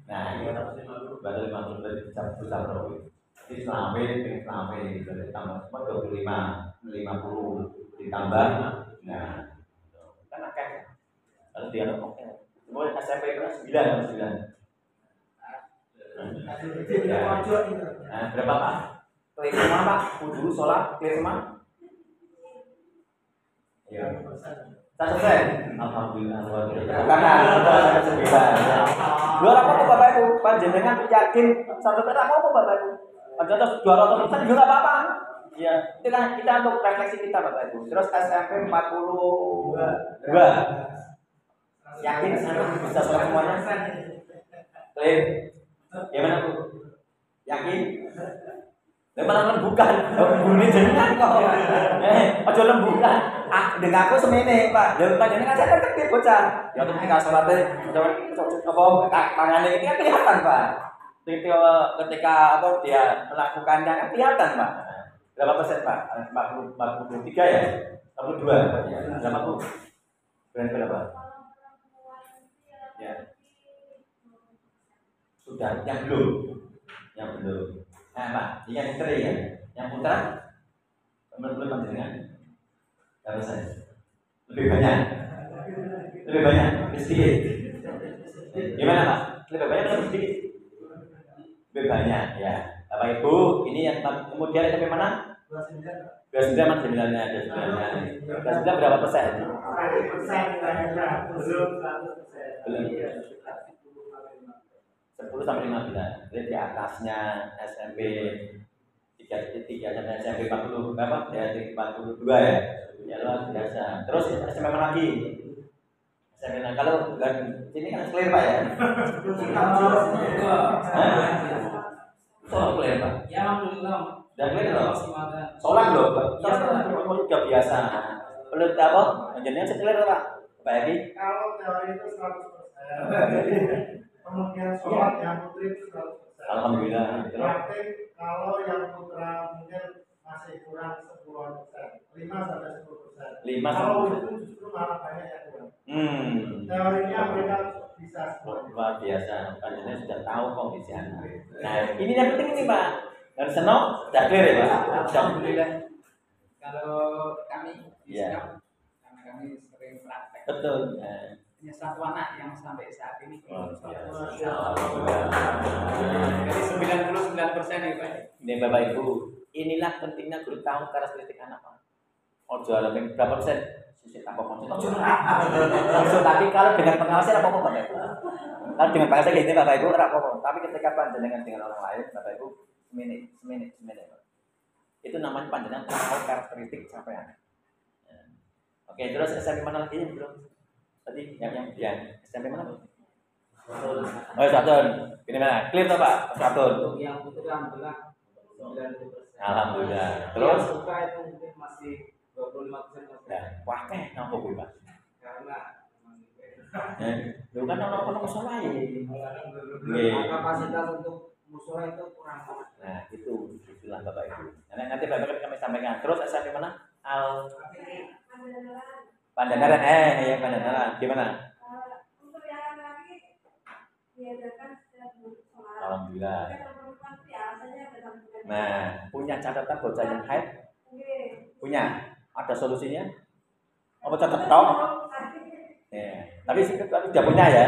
Speaker 2: Nah ini baru 50 dari besar berapa? Jadi selama dari tambah semua 25, 50 ditambah. Nah kan akan kalau dia oke. Semua SMP kelas 9. Nah, berapa Pak? Klik semua Pak, kudu sholat, klik semua. Ya. 100%. Alhamdulillah luar biasa. Karena 9. Luar apa Bapak Ibu? Panjenengan yakin 100% apa Bapak Ibu? Padahal 200% juga nggak apa-apa. Ya, itu kan kita untuk refleksi kita Bapak Ibu. Terus SMP 42. Yakin bisa sholat semuanya? Clear? Gimana Bu? Yakin? Malah bukan, bunyi jenengan kok. Aja lembukan. Ah, dengan aku semene, Pak. Ya panjenengan saya kan bocah. Ya ketika salate apa tangannya ini kan kelihatan, Pak. Ketika apa dia melakukannya kan kelihatan, Pak. Berapa persen, Pak? 43 ya? 42 ya. Berapa, Bu? Berapa? Ya. Sudah, yang belum. Yang belum. Nah, Pak, ini yang putra ya. Yang putra belum panjenengan. Berapa persen? Lebih banyak. Lebih banyak, lebih sedikit. Gimana, Pak? Lebih banyak atau lebih sedikit? Lebih banyak, ya. Bapak Ibu, ini yang kemudian sampai mana? 29 mana sebenarnya? 29 berapa persen? 10 sampai 15. Jadi di atasnya SMP 3 sampai SMP 40 berapa? Ya 42 ya. Ya luar biasa. Terus SMP mana lagi? SMP kalau sini kan clear Pak ya? Soal clear Pak?
Speaker 5: Ya alhamdulillah.
Speaker 2: Dan clear loh. Sholat loh Pak. Sudah biasa. Perlu apa? Jenengan clear Pak. Pak Edi?
Speaker 3: Kalau teori itu 100%. Kemudian sholat yang putri itu 100%.
Speaker 2: Alhamdulillah.
Speaker 3: Praktik kalau yang putra mungkin masih kurang 10%, 5 sampai 10%.
Speaker 2: 5
Speaker 3: Kalau
Speaker 2: sampai
Speaker 3: itu justru malah banyak yang kurang.
Speaker 2: Teorinya
Speaker 3: mereka bisa semua.
Speaker 2: luar biasa. Panjenengan sudah tahu kondisi anak. Nah, ini yang penting ini Pak. Dan senang, sudah clear ya Pak.
Speaker 5: Alhamdulillah. Kalau kami di
Speaker 2: Iya.
Speaker 5: Sikap, karena kami sering praktek.
Speaker 2: Betul.
Speaker 5: Punya satu anak yang sampai saat ini. Jadi 99% ya Pak.
Speaker 2: Ini Bapak Ibu, inilah pentingnya guru tahu karakteristik anak Pak. Ojo alamin berapa persen? Sisi tanpa konsen. Tapi kalau dengan pengawasan apa Bapak Ibu? Kalau dengan pengawasan ini Bapak Ibu apa? Tapi ketika panjenengan dengan orang lain, Bapak Ibu semenit. Itu namanya panjenengan tahu karakteristik siapa yang anak. Oke, terus SMP mana lagi belum? Tadi yang SMP mana? Oh, Satun. Ini mana? Clear toh, Pak? Satun.
Speaker 5: Untuk yang putri alhamdulillah 90%.
Speaker 2: Alhamdulillah.
Speaker 5: Terus
Speaker 2: Terus
Speaker 5: suka itu mungkin masih 25%.
Speaker 2: ya, wah teh napa kuwi, Pak?
Speaker 5: Karena
Speaker 2: Lu kan ono masalah ya.
Speaker 5: kapasitas untuk musola itu kurang.
Speaker 2: Nah, itulah Bapak Ibu. Nanti Bapak Ibu kami sampaikan. Terus SMP mana? Pandanaran. Ya Pandanaran. Gimana?
Speaker 6: Untuk yang laki diadakan setiap sholat.
Speaker 2: Alhamdulillah.
Speaker 6: Perempuan biasanya dalam bulan.
Speaker 2: Nah, punya catatan bocah yang haid? Punya. Ada solusinya? Apa tetap tahu? Ya. Tapi sudah punya ya.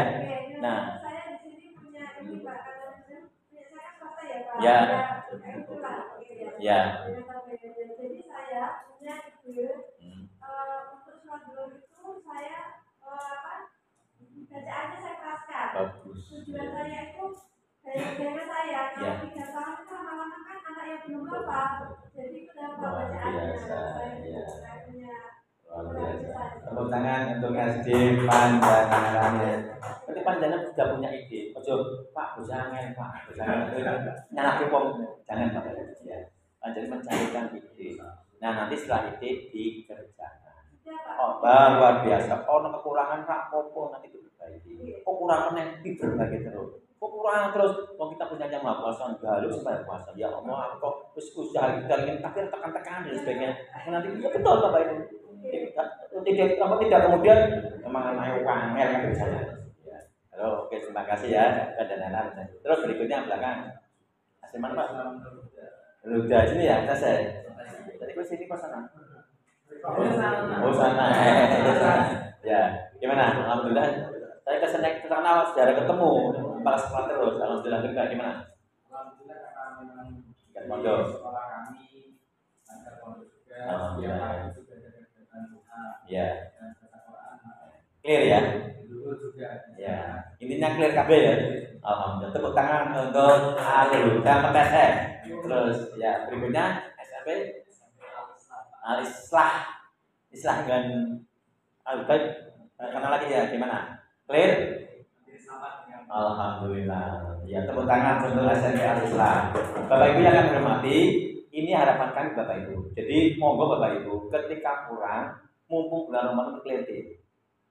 Speaker 2: Nah.
Speaker 6: Saya di sini punya ini Pak, karena punya saya swasta ya Pak.
Speaker 2: Ya.
Speaker 6: Itulah.
Speaker 2: Ya.
Speaker 6: Jadi saya punya ide untuk sholat dulu itu saya bacaannya saya keraskan.
Speaker 2: Bagus.
Speaker 6: Tujuan saya itu dari negara saya kalau 3 tahun itu lama-lama kan anak yang belum apa, jadi kenapa bacaannya saya punya
Speaker 2: Luar biasa. Tepuk tangan untuk SD Pandanarannya. Berarti Pandanaran sudah punya ide. Ojo, Pak, jangan Pak, jangan nyalahke wong, jangan Pak. Ya. Jadi mencarikan ide. Nah, nanti setelah ide dikerjakan. Oh, luar biasa. Oh, kekurangan Pak Popo nanti diperbaiki. Kekurangan yang diperbaiki terus. Kekurangan terus. Kalau kita punya yang maha kuasa, galuh supaya puasa. Ya Allah, aku kok usaha kita ingin tapi tekan-tekan dan sebagainya. Nanti ya betul Bapak Ibu. Tidak kemudian memang anak wangel kan misalnya. Ya. Halo, oke terima kasih ya. Dan terus berikutnya belakang. Asli mana Pak? Udah sini ya, selesai. Tadi gue sini kok sana. Oh sana. Ya, gimana? Alhamdulillah. Saya ke sana sejarah ketemu. Pas sekolah terus. Alhamdulillah juga gimana?
Speaker 5: Alhamdulillah karena memang
Speaker 2: Pondok.
Speaker 5: sekolah kami antar pondok juga.
Speaker 2: Alhamdulillah.
Speaker 5: Setiap hari itu belajar Tuhan
Speaker 2: Ya.
Speaker 5: dan kata Quran
Speaker 2: clear kabeh ya. Alhamdulillah. Tepuk tangan untuk Alul dan PTS. Terus ya berikutnya SMP Islah dengan baik. Kenal lagi ya gimana? Clear? Alhamdulillah. Ya tepuk tangan untuk SMP Islah. Bapak Ibu yang akan hormati, ini harapan kami Bapak Ibu. Jadi monggo Bapak Ibu ketika kurang mumpung bulan Ramadan clear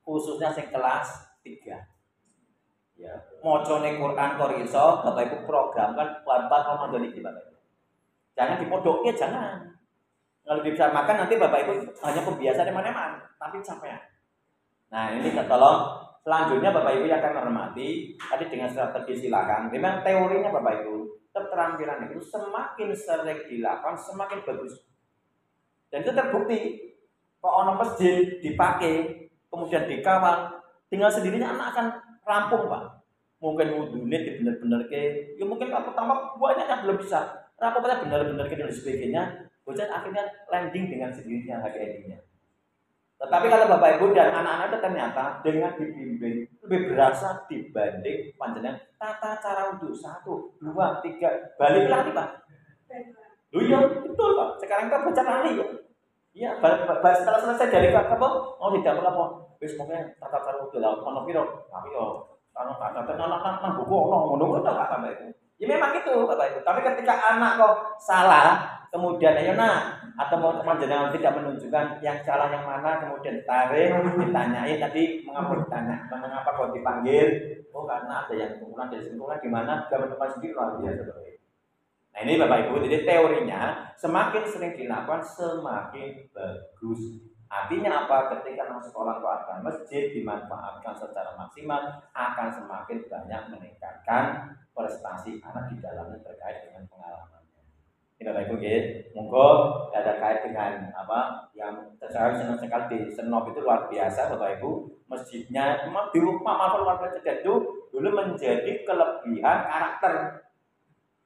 Speaker 2: khususnya sing kelas 3. Ya, mocone Quran kok iso, Bapak Ibu programkan pelan-pelan Ramadan iki Bapak Ibu. Jangan dipodoknya, jangan. Kalau bisa makan nanti Bapak Ibu hanya kebiasaan eman-eman, tapi capek. Nah, ini tolong selanjutnya Bapak Ibu yang akan menghormati tadi dengan strategi silakan. Memang teorinya Bapak Ibu, keterampilan itu semakin sering dilakukan semakin bagus. Dan itu terbukti. Kok ono masjid dipakai, kemudian dikawal, tinggal sendirinya anak akan rampung Pak. Mungkin wudhunya benar-benar ke, ya mungkin pertama banyak yang belum bisa. Rapatnya benar-benar ke dan sebagainya. Bocah akhirnya landing dengan sendirinya HKI-nya. Tetapi kalau Bapak Ibu dan anak-anak itu ternyata dengan dibimbing lebih berasa dibanding panjenengan tata cara wudhu 1, 2, 3 balik lagi Pak. Iya betul Pak. Sekarang kita baca lagi ya. Iya, setelah selesai dari apa? Oh tidak apa-apa. Wis pokoknya tata cara wudhu lah. Ono piro? Tapi yo kalau nang buku ono ngono kok Bapak Ibu. Ya memang gitu Bapak Ibu. Tapi ketika anak kok salah, kemudian ayo atau mau panjenengan tidak menunjukkan yang salah yang mana, kemudian ditarik, ditanyain tadi mengapa ditanya, mengapa kok dipanggil? Oh karena ada yang kumpulan dari kumpulan di mana gambar tempat sendiri luar biasa Bapak Ibu. Nah ini Bapak Ibu, jadi teorinya semakin sering dilakukan semakin bagus. Artinya apa? Ketika anak sekolah keluarga masjid dimanfaatkan secara maksimal akan semakin banyak meningkatkan prestasi anak di dalamnya terkait dengan pengalamannya. Ini Bapak Ibu, monggo ada kait dengan apa yang saya senang sekali di Senop itu luar biasa Bapak Ibu. Masjidnya memang di rumah maaf luar biasa dan itu dulu menjadi kelebihan karakter.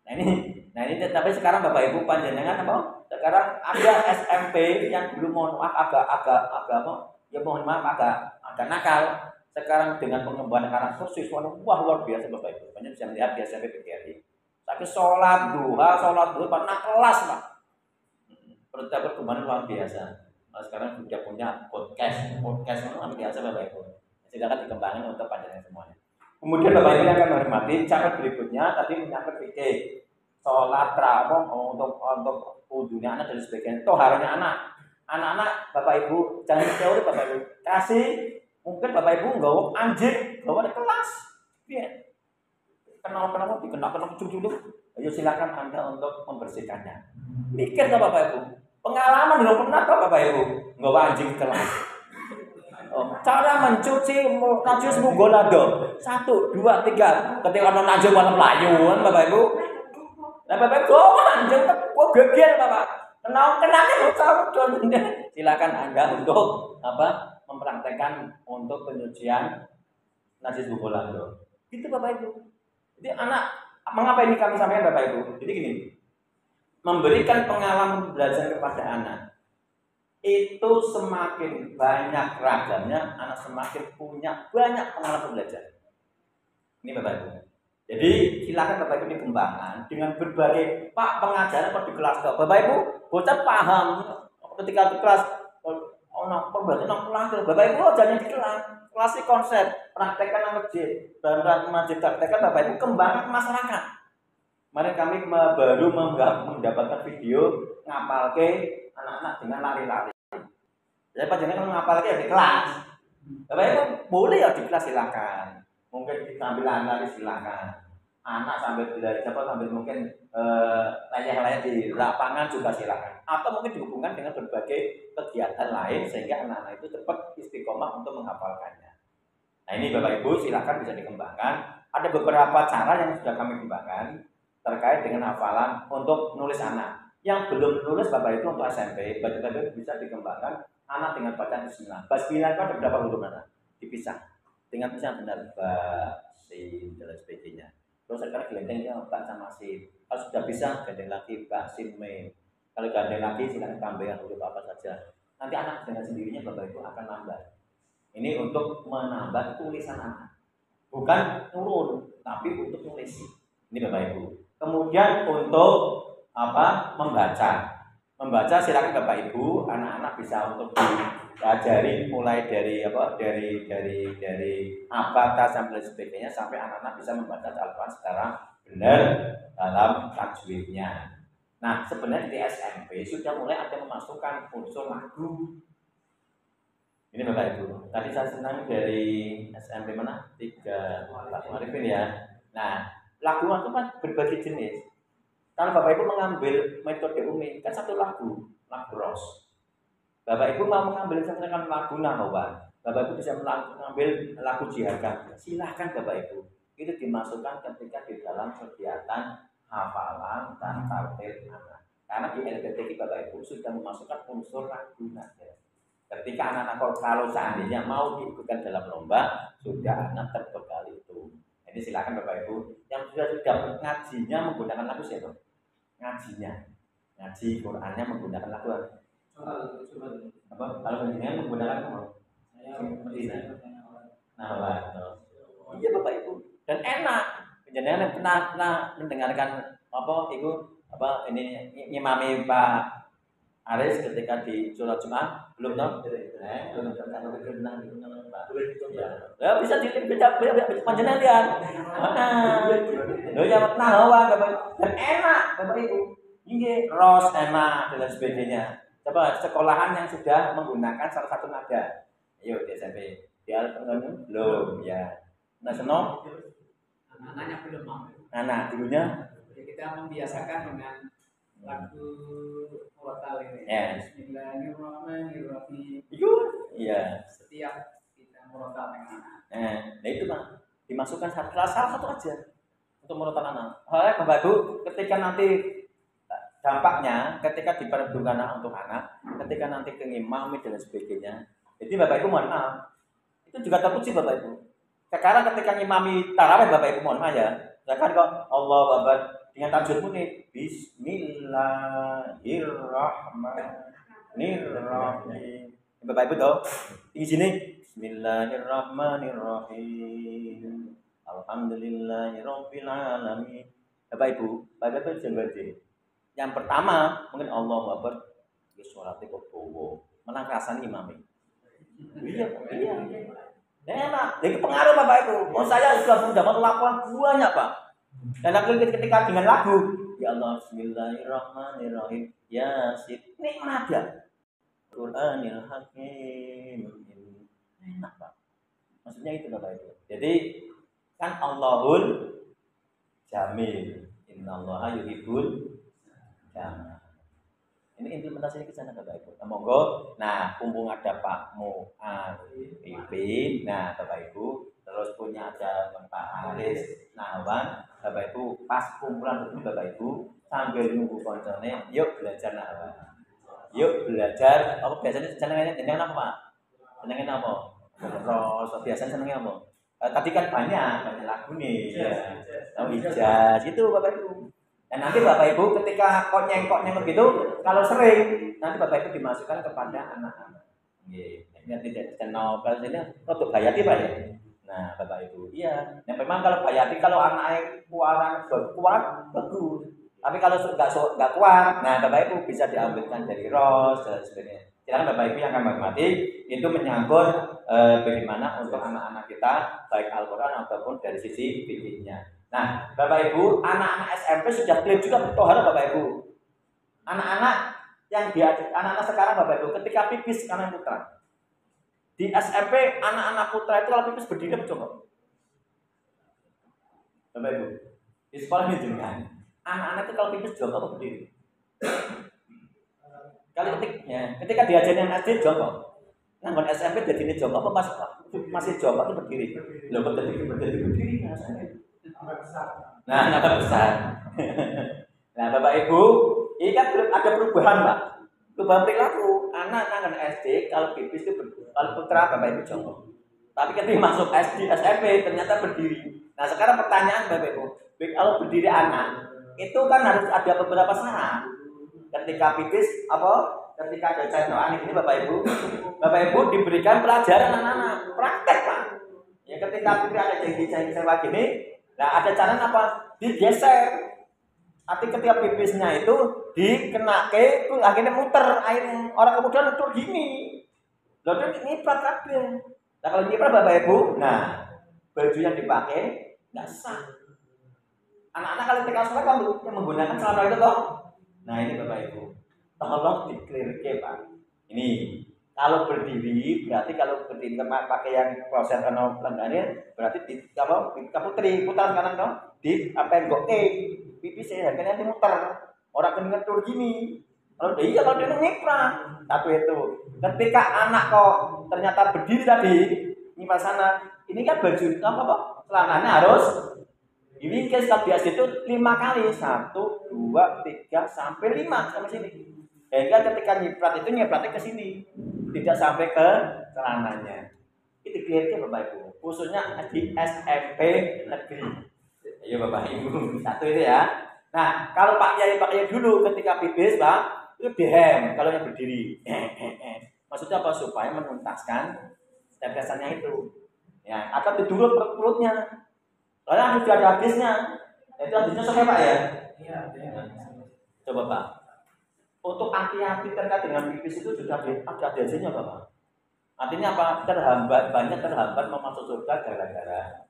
Speaker 2: Nah ini tapi sekarang Bapak Ibu panjenengan apa? Sekarang ada SMP yang dulu mohon maaf agak apa? Ya mohon maaf agak nakal. Sekarang dengan pengembangan karakter siswa wah luar biasa Bapak Ibu. Banyak bisa melihat di SMP PGRI. Tapi sholat duha pernah kelas Pak. Perkembangan luar biasa. Nah, sekarang sudah punya podcast luar biasa Bapak Ibu. Silakan dikembangkan untuk panjenengan semuanya. Kemudian Bapak Ibu akan menghormati catat berikutnya tadi menyangkut fikih sholat terawih untuk wudhunya anak dan sebagainya. Toharonya anak-anak Bapak Ibu jangan teori Bapak Ibu kasih mungkin Bapak Ibu nggak anjing bawa di kelas. Biar kenal cucu itu. Ayo silakan Anda untuk membersihkannya. Mikir nggak Bapak Ibu? Pengalaman belum pernah kok Bapak Ibu nggak anjing ke kelas. Cara mencuci najis mugolado 1, 2, 3 ketika non najis malam layuan Bapak Ibu. Nah Bapak Ibu anjing kok geger Bapak. Kenalnya silakan Anda untuk apa mempraktekkan untuk penyucian najis mugolado. Itu Bapak Ibu. Jadi anak mengapa ini kami sampaikan Bapak Ibu? Jadi gini, memberikan pengalaman belajar kepada anak itu semakin banyak ragamnya, anak semakin punya banyak pengalaman belajar. Ini Bapak Ibu. Jadi silakan Bapak Ibu dikembangkan dengan berbagai pengajaran di kelas. Bapak Ibu bocah paham ketika di kelas pembelajaran kelas. Bapak Ibu jangan di kelas konsep praktekkan masjid, masjid praktekkan Bapak Ibu kembangkan masyarakat. Kemarin kami baru mendapatkan video ngapal ke anak-anak dengan lari-lari. Jadi panjenengan kalau ngapal ke di kelas. Bapak Ibu boleh ya di kelas silakan. Mungkin sambil lari silakan. Anak sambil belajar sambil mungkin layah-layah di lapangan juga silakan. Atau mungkin dihubungkan dengan berbagai kegiatan lain sehingga anak-anak itu cepat istiqomah untuk menghafalkannya. Nah ini Bapak Ibu silakan bisa dikembangkan. Ada beberapa cara yang sudah kami kembangkan terkait dengan hafalan untuk nulis anak. Yang belum nulis Bapak Ibu untuk SMP, Bapak Ibu bisa dikembangkan anak dengan bacaan bismillah. Bismillah itu ada berapa huruf anak? Dipisah dengan pisah benar sin dan sebagainya. Terus sekarang gandengnya baca masih. Kalau sudah bisa gandeng lagi sin mim. Kalau gandeng lagi silakan tambahkan huruf apa saja. Nanti anak dengan sendirinya Bapak Ibu akan nambah. Ini untuk menambah tulisan anak. bukan turun, tapi untuk nulis. Ini Bapak Ibu. Kemudian untuk membaca silakan Bapak Ibu, anak-anak bisa untuk diajari mulai dari dari abata sampai sebagainya sampai anak-anak bisa membaca Al-Quran secara benar dalam tajwidnya. Nah, sebenarnya di SMP sudah mulai ada memasukkan unsur lagu. Ini Bapak Ibu. Tadi saya senang dari SMP mana? 3 Pak Arifin ya. Nah, lagu itu kan berbagai jenis. Kalau Bapak Ibu mengambil metode Umi, kan satu lagu ros. Bapak Ibu mau mengambil misalkan lagu Nahwa, Bapak Ibu bisa mengambil lagu jihad. Silahkan Bapak Ibu. Itu dimasukkan ketika di dalam kegiatan hafalan dan tartil anak. Karena di LPTK Bapak Ibu sudah memasukkan unsur lagu nada. Ketika anak-anak kalau seandainya mau diikutkan dalam lomba, sudah anak terbekal itu. Ini silakan Bapak Ibu yang sudah ngajinya menggunakan lagu siapa? Ngaji Qurannya menggunakan lagu apa? Kalau ngajinya menggunakan apa? Iya Bapak Ibu. Dan enak. Jangan pernah mendengarkan ini ngimami Pak Aris ketika di sholat Jumat belum tahu? Ya bisa panjenengan lihat. Ya Nahwa dan enak Bapak Ibu. Ini ros enak dan sebagainya. Coba sekolahan yang sudah menggunakan salah satu nada. Ayo di SMP. Dia belum ya. Nasional
Speaker 5: Anak-anaknya belum mau.
Speaker 2: Anak dulunya
Speaker 5: Kita membiasakan dengan lagu murotal ini.
Speaker 2: Ya.
Speaker 5: Bismillahirrahmanirrahim.
Speaker 2: Iya.
Speaker 5: Setiap kita murotal dengan anak.
Speaker 2: Nah itu Pak, dimasukkan salah satu aja untuk murotal anak. Soalnya Bapak Ibu, ketika nanti dampaknya, ketika diperuntukkan untuk anak, ketika nanti ke ngimami dan sebagainya, jadi Bapak Ibu mohon maaf, itu juga terpuji Bapak Ibu. Sekarang ketika ngimami tarawih Bapak Ibu mohon maaf ya, misalkan kok Allah Akbar dengan tajwid muni Bismillahirrahmanirrahim. Bapak Ibu tahu di sini Bismillahirrahmanirrahim. Alhamdulillahirabbil alamin. Bapak Ibu jangan. Yang pertama mungkin Allah Akbar suaranya kok bowo, menang rasanya imami. Iya. Enak. Jadi pengaruh Bapak Ibu. Saya sudah mendapat laporan banyak Pak. Dan ketika dengan lagu, ya Allah Bismillahirrahmanirrahim, Yasin, nikmat ya. Quranil Hakim. Enak Pak. Maksudnya itu Bapak Ibu. Jadi kan Allahul Jamil. Innallaha yuhibbul jamil. Ini implementasinya ke sana Bapak Ibu. Monggo. Nah, mumpung ada Pak Mu'arifin. Nah, Bapak Ibu terus punya ada Pak Aris Nahwan. Bapak Ibu pas kumpulan itu Bapak Ibu sambil nunggu koncone, yuk belajar Nahwan. Yuk belajar. Apa biasanya senengnya apa Pak? Senengnya apa? Terus biasanya senengnya apa? Tadi kan banyak lagu nih. Ya. Ijaz itu Bapak Ibu. Dan nanti Bapak Ibu ketika kok nyengkok gitu, kalau sering nanti Bapak Ibu dimasukkan kepada anak-anak. Ini tidak channel kalau ini untuk Bayati Pak ya. Nah Bapak Ibu, iya. Nah memang kalau Bayati kalau anaknya kuat bagus. Tapi kalau nggak kuat, nah Bapak Ibu bisa diambilkan dari ros dan sebagainya. Silakan Bapak Ibu yang akan menghormati, itu menyangkut bagaimana untuk anak-anak kita baik Al-Quran ataupun dari sisi fikihnya. Nah, Bapak Ibu, anak-anak SMP sudah clear juga tohara Bapak Ibu. Anak-anak yang anak-anak sekarang Bapak Ibu, ketika pipis kanan putra. Di SMP anak-anak putra itu kalau pipis berdiri coba. Bapak Ibu, di sekolah ini juga anak-anak itu kalau pipis jongkok berdiri. Kali ketika diajarin SD jongkok. Nah, buat SMP jadi ini jongkok apa masih jongkok itu berdiri. Loh, berdiri Nah, agak besar. Nah, Bapak Ibu, ini kan ada perubahan, Pak. Perubahan perilaku. Anak-anak SD kalau pipis itu kalau putra Bapak Ibu jongkok. Tapi ketika masuk SD, SMP ternyata berdiri. Nah, sekarang pertanyaan Bapak Ibu, kalau berdiri anak, itu kan harus ada beberapa syarat. Ketika pipis ketika ada cairan ini Bapak Ibu diberikan pelajaran anak-anak, praktek Pak. Ya ketika pipis ada jengking lagi gini, nah ada cara apa? Digeser. Arti ketika pipisnya itu dikenake, akhirnya muter airnya. Orang kemudian muter gini. Lalu nyiprat kabeh. Nah kalau nyiprat Bapak Ibu, nah baju yang dipakai nggak sah. Anak-anak kalau ketika sholat kan menggunakan celana itu toh. Nah ini Bapak Ibu, tolong diklirke Pak. Ini kalau berdiri berarti kalau berdiri pakai yang proses atau lengannya berarti di kaputri putar kanan toh di apa yang goke pipis saya akhirnya dimuter orang keningan tur gini. Kalau iya kalau dia ngiprat. Tapi itu ketika anak kok ternyata berdiri tadi nyimpan sana, ini kan baju apa celananya harus ini kita biasa itu 5 kali 1, 2, 3 sampai 5 sampai sini. Sehingga ketika nyipratnya ke sini, tidak sampai ke celananya. Itu clear Bapak Ibu, khususnya di SMP negeri. Ayo Bapak Ibu, satu itu ya. Nah, kalau Pak Yai dulu ketika pipis Pak, itu dihem kalau yang berdiri. Maksudnya apa? Supaya menuntaskan tetesannya itu. Ya, atau didurut perutnya. Soalnya sudah ada hadisnya. Itu hadisnya sampai Pak ya? Iya. Coba Pak. Untuk hati-hati terkait dengan pipis itu sudah ada hadisnya Bapak. Artinya apa? Banyak terhambat memasuk surga gara-gara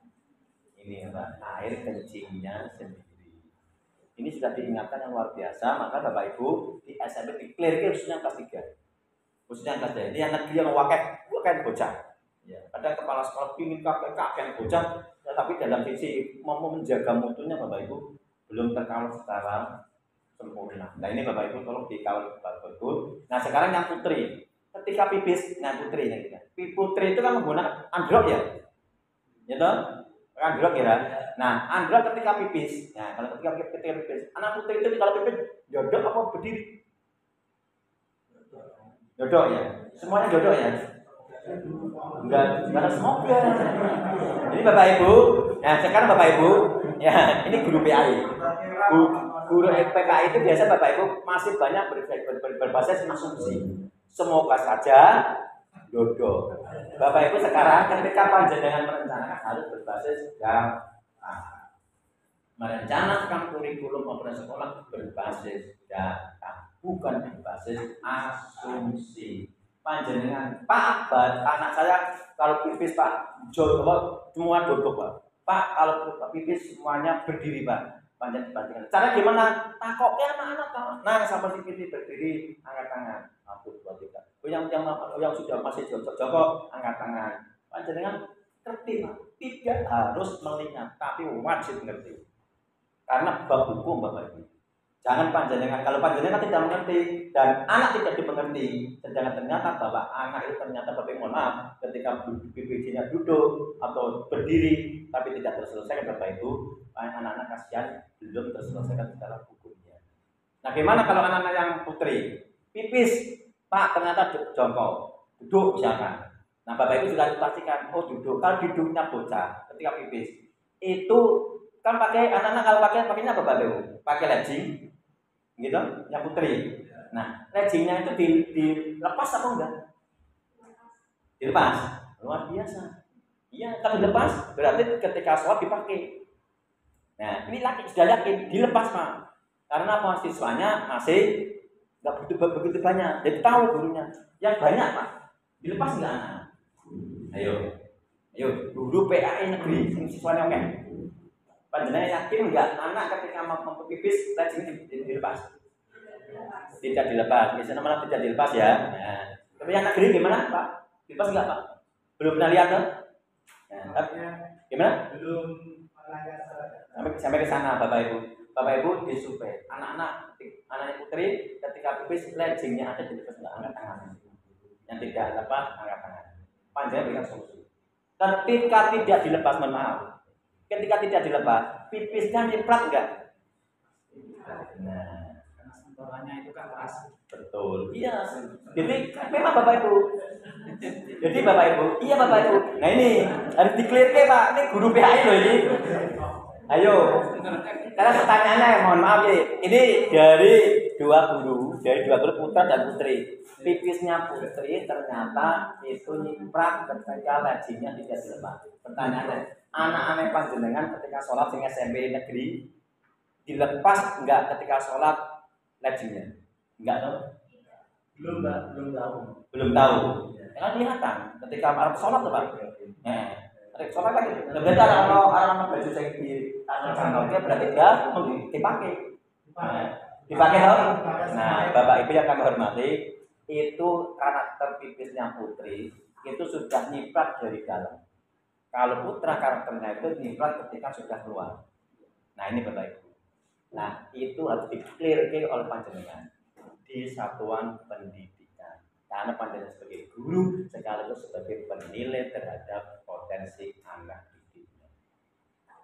Speaker 2: ini Pak. Air kencingnya sendiri. Ini sudah diingatkan yang luar biasa. Maka Bapak Ibu di SMP diklir khususnya kelas 3. Khususnya kelas 3. Ini anak dia yang wakil bocah. Ya, ada kepala sekolah pingin kakek bocah, tapi dalam sisi mau menjaga mutunya Bapak Ibu belum terkawal secara sempurna. Nah ini Bapak Ibu tolong dikawal betul. Nah sekarang yang putri, ketika pipis, nah putri ini kita. Putri itu kan menggunakan androk ya, gitu? Androk ya. Nah androk ketika pipis, nah kalau ketika pipis, anak putri itu kalau pipis dodok apa berdiri? Dodok ya, semuanya dodok ya. Enggak semoga. Ini Bapak Ibu. Nah, sekarang Bapak Ibu, ya, ini guru PAI. Guru PKI itu biasa Bapak Ibu masih banyak berbasis asumsi. Semoga saja dodo. Bapak Ibu sekarang ketika panjenengan merencanakan harus berbasis data. Merencanakan kurikulum maupun sekolah berbasis data, bukan berbasis asumsi. Panjenengan Pak, anak saya kalau pipis Pak, semua duduk Pak, kalau pipis semuanya berdiri Pak. Panjenengan cara gimana? Takoknya anak-anak nah sampai si pipis berdiri, angkat tangan. 1, 2, 3. Yang sudah masih jongkok angkat tangan. Panjenengan ngerti Pak, tidak harus melihat, tapi wajib ngerti. Karena bab hukum Bapak Ibu. Jangan panjenengan, kalau panjenengan tidak mengerti dan anak tidak dimengerti, sedangkan ternyata bahwa anak itu ternyata Bapak mohon maaf ketika BPJ-nya duduk atau berdiri tapi tidak terselesaikan Bapak Ibu, anak-anak kasihan belum terselesaikan secara hukumnya. Nah, gimana kalau anak-anak yang putri pipis, Pak ternyata jongkok, duduk misalkan. Nah, Bapak Ibu juga harus pastikan, oh duduk. Kalau duduknya bocah ketika pipis itu kan pakai anak-anak kalau pakainya apa Bapak Ibu? Pakai legging. Gitu, yang putri. Nah, leggingnya itu dilepas apa enggak? Dilepas, luar biasa. Iya, kalau dilepas berarti ketika sholat dipakai. Nah, ini laki sudah yakin dilepas Pak. Karena apa? Siswanya masih nggak begitu banyak. Jadi tahu gurunya. Yang banyak Pak, dilepas enggak anak? Ayo, guru PAI negeri, siswanya oke. Panjenengan yakin enggak anak ketika mau pipis legging dilepas? Tidak dilepas. Biasanya malah tidak dilepas ya. Nah, tapi yang negeri gimana Pak? Dilepas enggak Pak? Belum pernah lihat kan? Nah, gimana? Belum pernah. Sampai ke sana Bapak Ibu. Bapak Ibu disupport. Anaknya putri ketika pipis leggingnya ada dilepas enggak? Angkat tangan. Yang tidak lepas angkat tangan. Panjang berikan solusi. Ketika tidak dilepas, mohon maaf. Ketika tidak dilepas, pipisnya nyiprat enggak? Nah,
Speaker 5: karena sentuhannya itu kan keras.
Speaker 2: betul. Iya. Jadi memang Bapak Ibu. Jadi Bapak Ibu, iya Bapak Ibu. Nah ini harus di-clear Pak. Ini guru PAI loh ini. Ayo. Karena pertanyaannya, mohon maaf ya, ini dari dua guru putra dan putri. Pipisnya putri ternyata itu nyiprat ketika lajinya tidak dilepas. Pertanyaannya, anak-anak panjenengan ketika sholat sing SMP negeri dilepas enggak ketika sholat lajinya? Enggak tahu?
Speaker 1: Belum tahu.
Speaker 2: Belum tahu. Kan kelihatan ketika Arab sholat tuh Pak. Sholat lagi. Berarti orang baju saya di cantolnya berarti dia dipakai. Dipakai loh. Nah, Bapak Ibu yang kami hormati, itu karakter pipisnya putri itu sudah nyiprat dari dalam. Kalau putra karakternya itu nyiprat ketika sudah keluar. Nah, ini Bapak Ibu. Nah, itu harus di-clear oleh panjenengan di satuan pendidikan. Karena panjenengan sebagai guru sekaligus sebagai penilai terhadap potensi anak didiknya.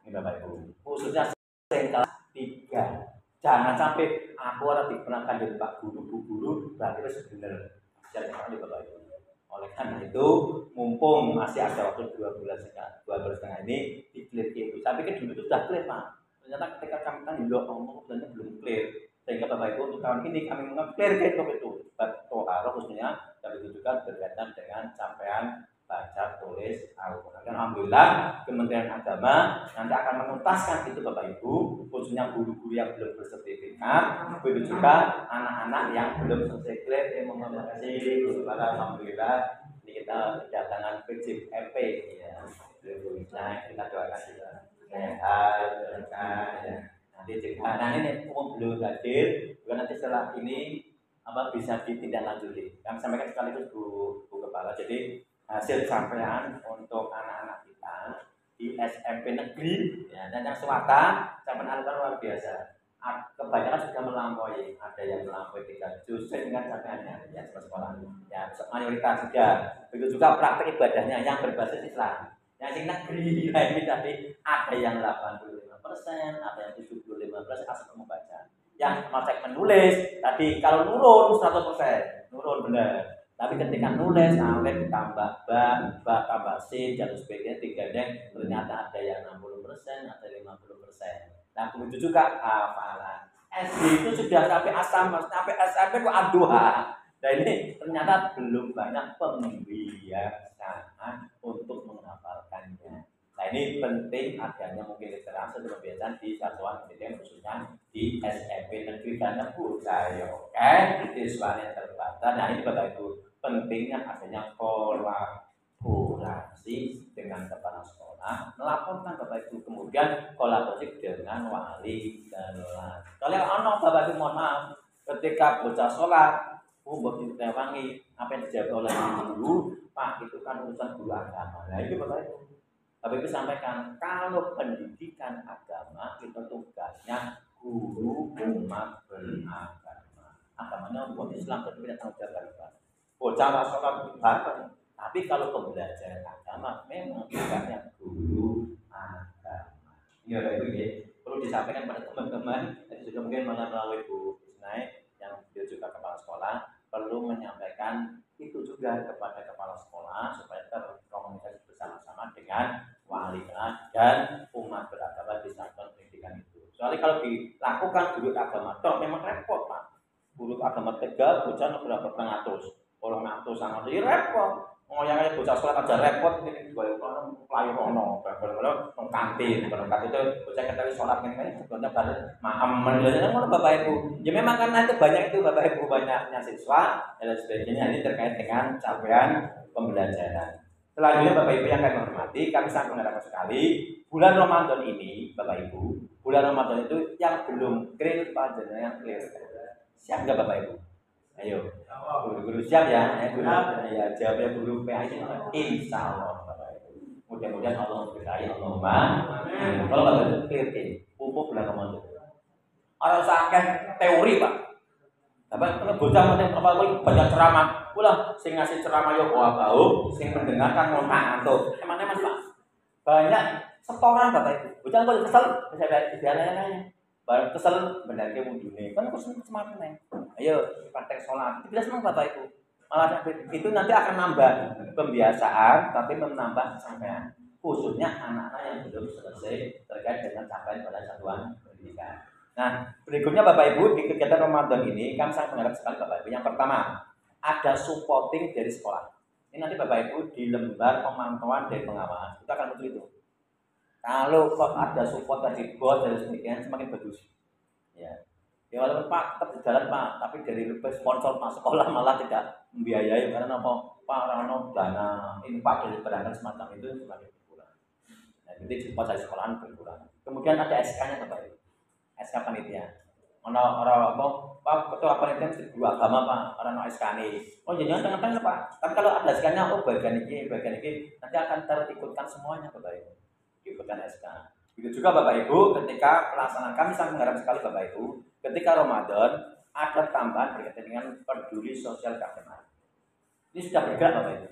Speaker 2: Ini Bapak Ibu, khususnya kelas 3. Jangan sampai aku orang diperkenalkan jadi Pak Guru, Bu Guru, berarti itu benar. Jangan sampai Bapak Ibu. Oleh karena itu, mumpung masih ada waktu 2 bulan setengah ini di-clear itu. Saya pikir dulu itu sudah clear Pak. Ternyata ketika kami tanya, ngomong ternyata belum clear. Sehingga Bapak Ibu untuk tahun ini kami meng-clear itu. Toharo khususnya, dan itu juga berkaitan dengan capaian baca tulis Al-Quran. Alhamdulillah Kementerian Agama nanti akan menuntaskan itu Bapak Ibu, khususnya guru-guru yang belum bersertifikat, begitu juga anak-anak yang belum selesai. Terima kasih. Alhamdulillah ini kita kedatangan PJMP ya. Nah, kita doakan juga sehat, berkah ya. Nanti jika ini belum hadir, juga nanti setelah ini bisa ditindaklanjuti. Kami sampaikan sekaligus Bu Kepala. Jadi hasil capaian untuk anak-anak kita di SMP negeri ya, dan yang swasta capaian luar biasa. Kebanyakan sudah melampaui, ada yang melampaui 3 juz dengan capaiannya ya sekolah ya mayoritas juga. Begitu juga praktek ibadahnya yang berbasis Islam. Yang di negeri ini tadi ada yang 85%, ada yang 75% asal membaca. Yang masih menulis tadi kalau nurun 100%, nurun benar. Tapi ketika nulis sampai ditambah ba tambah sin dan sebagainya digandeng ternyata ada yang 60%, ada 50%. Nah begitu juga hafalan. SD itu sudah sampai asam, sampai SMP kok aduha. Nah ini ternyata belum banyak pembiasaan untuk menghafalkannya. Nah ini penting adanya mungkin literasi dan pembiasaan di satuan pendidikan khususnya di SMP negeri karena saya oke siswanya terbatas. Nah ini Bapak Ibu pentingnya adanya kolaborasi dengan kepala sekolah, melaporkan Bapak Ibu, kemudian kolaborasi dengan wali kelas. Kalau anak Bapak Ibu mohon maaf, ketika bocah sholat, buat ditewangi apa yang dijawab oleh guru, Pak itu kan urusan guru agama. Nah itu Bapak Ibu. Bapak Ibu sampaikan kalau pendidikan agama itu tugasnya guru umat beragama. Agamanya buat Islam tentu tidak tanggung jawab. Bocah sholat bareng. Tapi kalau pembelajaran agama memang tugasnya guru agama. Ini Bapak Ibu ya, perlu disampaikan pada teman-teman. Tadi juga mungkin melalui Bu Isnai yang dia juga kepala sekolah perlu menyampaikan itu juga kepada kepala sekolah supaya terkomunikasi bersama-sama dengan wali kelas dan umat beragama di satuan pendidikan itu. Soalnya kalau dilakukan guru agama toh memang repot Pak. Guru agama tegal bocah berapa pengatus, orang ngatus sama jadi repot. Yang kayak bocah sekolah aja repot ini juga pelayu ono, kalau kantin itu bocah ketahui sholat ini sebetulnya balik maam menilainya mana Bapak Ibu. Ya memang karena itu banyak itu Bapak Ibu banyaknya siswa dan sebagainya ini terkait dengan capaian pembelajaran. Selanjutnya Bapak Ibu yang kami hormati, kami sangat mengharapkan sekali bulan Ramadan ini Bapak Ibu, bulan Ramadan itu yang belum clear panjenengan yang clear. Siap nggak Bapak Ibu? Ayo, guru-guru siap ya, ya jawabnya guru PAI insya Allah Bapak Ibu. Mudah-mudahan Allah berkaya Allahumma. Kalau Bapak Ibu clear pupuk bulan Ramadan. Orang sakit teori Pak. Bapak bocah penting banyak ceramah. Ulah sing ngasih ceramah yo bau, sing mendengarkan ngotak ngantuk. Emangnya Mas Pak? Banyak setoran Bapak Ibu. Bocah kok kesel, saya biaranya. Barang kesel benar ke wudune. Kan kok semangat nih. Ayo praktek sholat. Tidak senang Bapak Ibu. Malah itu nanti akan nambah pembiasaan tapi menambah kesampaian. khususnya anak-anak yang belum selesai terkait dengan capaian pada satuan pendidikan. Nah, berikutnya Bapak Ibu di kegiatan Ramadan ini kami sangat mengharap sekali Bapak Ibu. Yang pertama, ada supporting dari sekolah. Ini nanti Bapak Ibu di lembar pemantauan dan pengawasan kita akan muncul itu. Kalau kok ada support dari bos dari sebagainya semakin bagus. Ya, walaupun Pak tetap berjalan Pak, tapi dari sponsor Pak sekolah malah tidak membiayai karena apa? Pak Rano dana infak dari berangkat semacam itu semakin berkurang. Nah, jadi support dari sekolahan berkurang. Kemudian ada SK-nya Bapak Ibu. SK panitia. Orang apa? Pak ketua panitia mesti dua agama Pak, orang SK ini. Oh jangan tengah-tengah Pak. Tapi kalau ada SK-nya, oh bagian ini nanti akan terikutkan semuanya Bapak Ibu. Ikutkan SK. Begitu juga Bapak Ibu ketika pelaksanaan kami sangat mengharap sekali Bapak Ibu ketika Ramadan ada tambahan berkaitan dengan peduli sosial keagamaan. Ini sudah bergerak Bapak Ibu.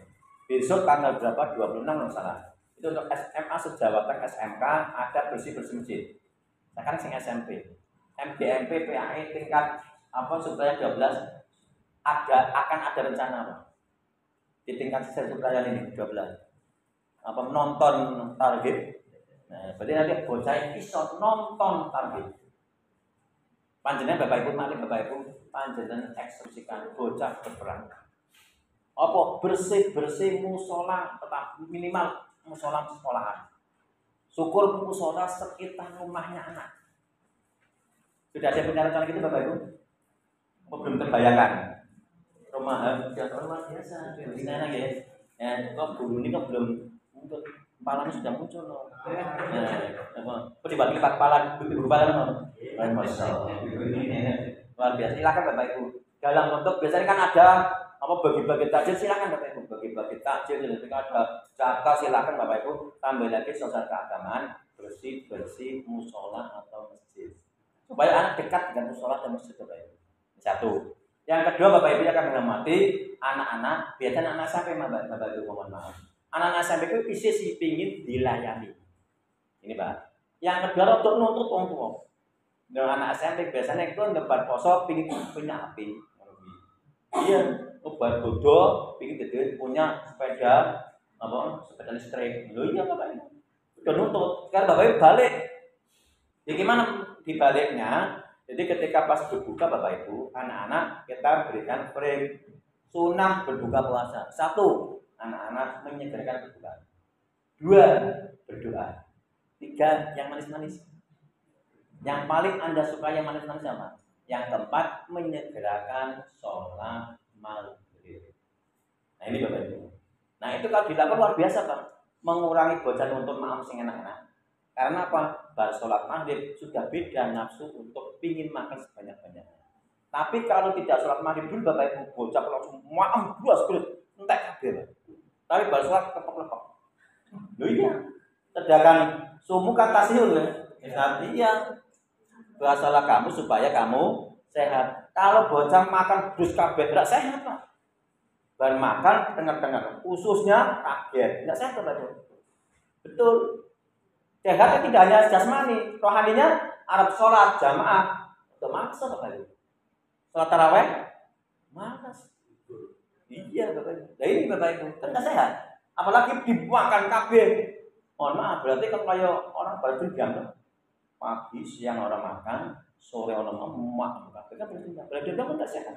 Speaker 2: Besok tanggal berapa? 26 kalau salah. Itu untuk SMA sejawatan SMK ada bersih-bersih masjid. Sekarang sing SMP. MDMP PAE tingkat apa Surabaya 12 akan ada rencana apa? Di tingkat Surabaya ini 12. Apa menonton target. Nah, berarti nanti bocah iso nonton target. Panjenengan Bapak Ibu mari Bapak Ibu panjenengan eksekusikan bocah berperang. Apa bersih-bersih musola tetap minimal musola sekolahan. Syukur musola sekitar rumahnya anak. Sudah ada rencana gitu Bapak Ibu? Belum terbayangkan. Rumah luar biasa. Di sana ya. Ya, kok guru ini kok belum muncul. Kepalanya sudah muncul loh. Nah, dibagi kepala ibu kepala loh. Masya Allah. Luar biasa. Silakan Bapak Ibu. Dalam bentuk biasanya kan ada apa bagi-bagi takjil, silakan Bapak Ibu. Bagi-bagi takjil ketika ada zakat silakan Bapak Ibu. Tambah lagi sosial keagamaan, bersih musola atau masjid. Supaya anak dekat dengan musola dan masjid Bapak Ibu. Satu. Yang kedua Bapak Ibu akan mengamati anak-anak, biasanya anak sampai Bapak Ibu mohon maaf. Anak-anak SMP itu isi si pingin dilayani. Ini Pak. Yang kedua untuk nuntut orang tua. Dengan anak SMP biasanya itu debat poso pingin punya api. Iya, obat bodoh pingin jadi punya sepeda sepeda listrik. Loh iya Bapak Ibu. Udah nuntut. Sekarang Bapak Ibu balik. Jadi gimana dibaliknya? Jadi ketika pas berbuka Bapak Ibu, anak-anak kita berikan frame sunah berbuka puasa. Satu, anak-anak menyegerakan berdoa. Dua, berdoa. Tiga, yang manis-manis. Yang paling Anda suka yang manis-manis apa? Yang keempat, menyegerakan sholat maghrib. Nah ini Bapak Ibu. Nah itu kalau dilakukan luar biasa Pak. Mengurangi bocah untuk maaf sing anak-anak. Karena apa? Bar sholat maghrib sudah beda nafsu untuk pingin makan sebanyak-banyaknya. Tapi kalau tidak sholat maghrib dulu Bapak Ibu, bocah langsung maaf buas kulit entek kabeh. Tapi baru sholat kepok-kepok. Loh iya. Sedangkan sumu kan tasihul ya. Iya. Bahasalah kamu supaya kamu sehat. Kalau bocah makan terus kabeh enggak sehat Pak. Baru makan tengah-tengah ususnya kaget. Enggak sehat Bapak Ibu. Betul. Sehat tidak hanya jasmani, rohaninya Arab sholat jamaah. Itu maksa Bapak Ibu. Sholat tarawih malas. Iya Bapak Ibu. Nah ini Bapak Ibu, kan nggak sehat. Apalagi dibuangkan kabeh. Mohon maaf, berarti kan kayak orang baru jam pagi, siang orang makan, sore orang makan kabeh kan berarti kan nggak sehat.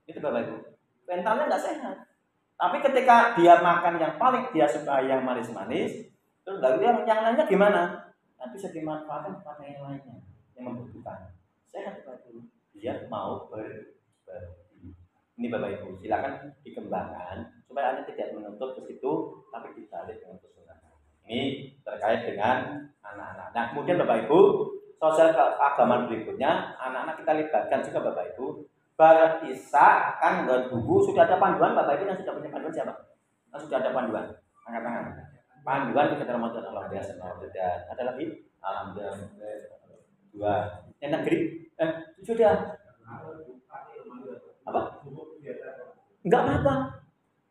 Speaker 2: Itu Bapak Ibu. Mentalnya nggak sehat. Tapi ketika dia makan yang paling dia suka yang manis-manis, terus lalu yang lainnya gimana? Nanti bisa dimanfaatkan pada yang lainnya yang membutuhkan. Sehat Bapak Ibu. Dia mau ini Bapak Ibu, silakan dikembangkan supaya Anda tidak menuntut ke situ, tapi dibalik dengan kesunatan. Ini terkait dengan anak-anak. Nah, kemudian Bapak Ibu, sosial keagamaan berikutnya, anak-anak kita libatkan juga Bapak Ibu. Barang Isa akan membuat buku, sudah ada panduan Bapak Ibu yang sudah punya panduan siapa? Yang sudah ada panduan, angkat tangan. Panduan kegiatan Ramadan Allah biasa. Ada lagi? Alhamdulillah. Dua. Yang negeri? Sudah. Apa? Enggak apa-apa.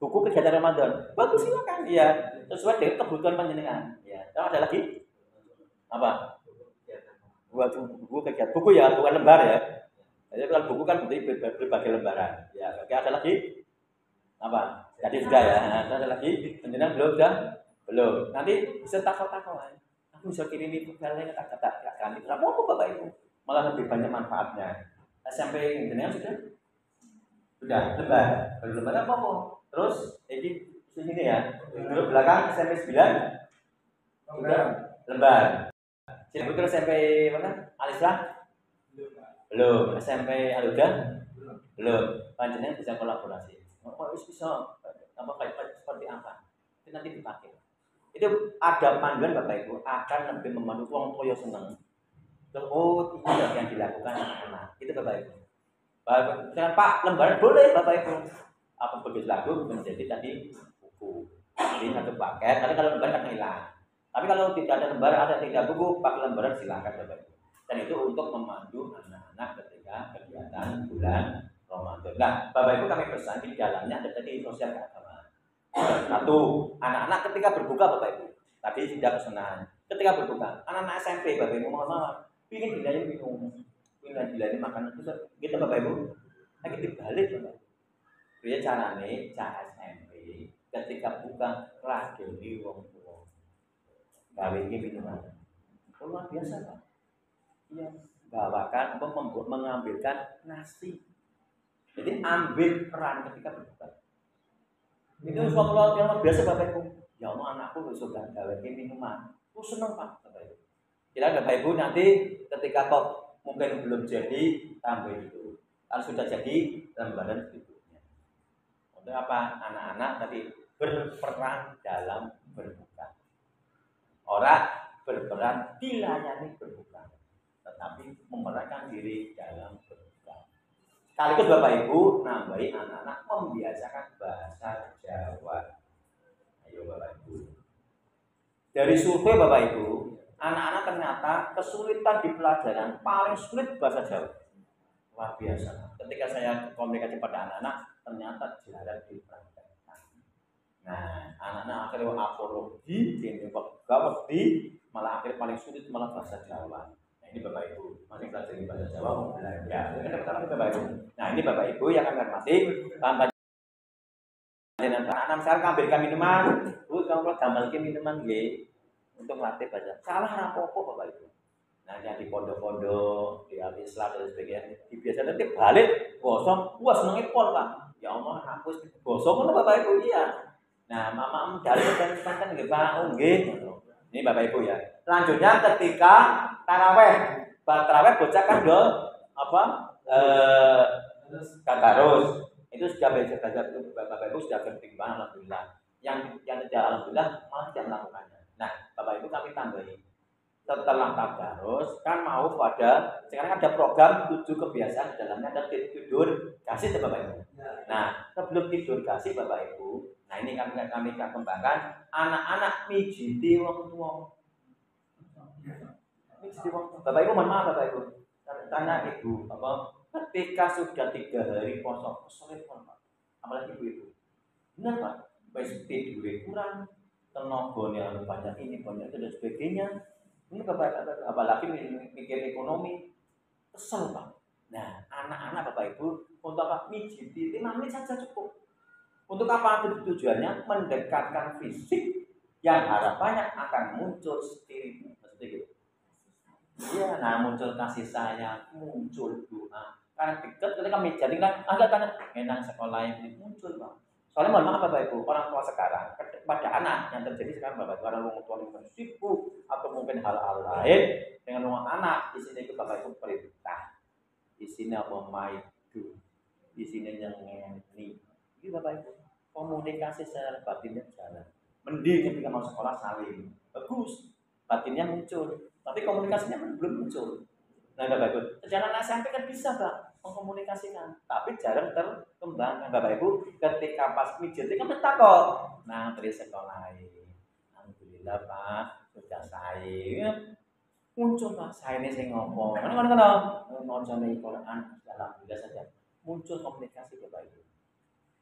Speaker 2: Buku kegiatan Ramadan. Bagus silakan. Iya, sesuai dengan kebutuhan panjenengan. Ya. Ada lagi? Apa? Buku kegiatan. Buku ya, bukan lembar ya. Jadi kalau buku kan berbagai lembaran. Ya, oke ada lagi? Apa? Jadi sudah ya. Ada lagi? Panjenengan belum sudah? Belum. Nanti bisa takut-takut. Aku bisa kirimi filenya kata-kata kami. Tidak apa-apa Bapak Ibu. Malah lebih banyak manfaatnya. SMP jenengan sudah lebar. Kalau lebar apa-apa. Terus ini sini ya. Dulu belakang SMP 9 sudah lebar. Sini terus SMP mana? Alislah? Belum. SMP Aluda? Belum. Panjenengan bisa kolaborasi. Oh, bisa apa kayak seperti apa? Itu nanti dipakai. Itu ada panduan Bapak Ibu akan lebih memandu wong toyo seneng. Oh, ini yang dilakukan anak-anak. Itu Bapak Ibu. Dengan Pak lembaran boleh Bapak Ibu. Apa begitu lagu menjadi tadi buku. Jadi satu paket. Tapi kalau lembaran kan hilang. Tapi kalau tidak ada lembaran, ada tidak buku, pakai lembaran silakan Bapak Ibu. Dan itu untuk memandu anak-anak ketika kegiatan bulan Ramadan. Nah, Bapak Ibu kami pesan di dalamnya ada tadi sosial keagamaan. Satu, anak-anak ketika berbuka Bapak Ibu. Tadi tidak kesenangan. Ketika berbuka, anak-anak SMP Bapak Ibu mohon pingin dilayani minum, pingin dilayani makanan itu gitu Bapak Ibu. Nah kita balik Bapak. Dia caranya SMP ketika buka ragil di wong tua. Gawe minuman. Luar biasa Pak. Iya, bawakan untuk mengambilkan nasi. Jadi ambil peran ketika berbuka. Itu suatu yang luar biasa Bapak Ibu. Ya Allah anakku sudah gawe minuman. Aku senang Pak Bapak Ibu. Kira Bapak Ibu nanti ketika kok mungkin belum jadi tambah itu. Kalau sudah jadi lembaran berikutnya. Untuk apa? Anak-anak tadi berperan dalam berbuka. Orang berperan dilayani berbuka, tetapi memerankan diri dalam berbuka. Sekaligus Bapak Ibu nambahi anak-anak membiasakan bahasa Jawa. Ayo Bapak Ibu. Dari survei Bapak Ibu, anak-anak ternyata kesulitan di pelajaran paling sulit bahasa Jawa. Luar biasa. Ketika saya komunikasi pada anak-anak, ternyata jarang dipraktekkan. Nah, anak-anak akhirnya apologi, ini gawat malah akhirnya paling sulit malah bahasa Jawa. Nah, ini Bapak Ibu masih belajar bahasa Jawa mau belajar. Ini pertama Bapak Ibu. Nah, ini Bapak Ibu yang akan hormati tanpa anak sekarang ambilkan minuman, Bu, kamu gamalkan minuman nggih untuk melatih bahasa. Salah rapopo Bapak Ibu. Nah, yang di pondok-pondok, di Al-Islam dan sebagainya, biasanya nanti balik gosong, wah senengnya pol Pak. Ya Allah, aku gosong kan Bapak Ibu iya. Nah, mama dari dan mantan nggih Pak, nggih. Ini Bapak Ibu ya. Selanjutnya ketika taraweh, bocah kan do apa? Tadarus. Itu sudah belajar Bapak Ibu sudah bertimbang alhamdulillah. Yang tidak alhamdulillah malah tidak melakukannya. Nah, Bapak Ibu kami tambahin. Setelah tadarus kan mau pada sekarang ada program 7 kebiasaan di dalamnya ada tidur kasih Bapak Ibu. Nah, sebelum tidur kasih Bapak Ibu, nah ini kami akan kembangkan anak-anak mijiti wong tua. Mijiti wong tua. Bapak Ibu mohon maaf Bapak Ibu. Tanya Ibu apa ketika sudah 3 hari puasa kesulit Pak. Apalagi ibu-ibu. Benar Pak, wis tidur kurang, tenaganya banyak ini banyak itu dan sebagainya. Ini Bapak apalagi mikir ekonomi kesel Pak. Nah, anak-anak Bapak Ibu untuk apa? Mijiti 5 menit saja cukup. Untuk apa tujuannya? Mendekatkan fisik yang harapannya akan muncul spirit seperti itu. Iya, nah muncul kasih sayang, muncul doa. Karena dekat ketika jadi kan agak tanya enak sekolah ini muncul Pak. Soalnya mohon maaf Bapak Ibu, orang tua sekarang pada anak yang terjadi sekarang Bapak Ibu, orang tua yang sibuk atau mungkin hal-hal lain dengan orang anak di sini itu Bapak Ibu perintah, di sini apa maidu, di sini yang ngeni, ini Bapak Ibu komunikasi secara batinnya jalan. Mending ketika mau sekolah saling bagus, batinnya muncul, tapi komunikasinya belum muncul. Nah Bapak Ibu, sejarah anak SMP kan bisa Pak mengkomunikasikan, tapi jarang terkembangkan Bapak Ibu. Ketika pas mijit kan betak kok. Nah dari sekolah ini, alhamdulillah Pak sudah saya muncul Pak. Saya ini saya ngomong, kan mau jadi Quran alhamdulillah saja muncul komunikasi Bapak Ibu.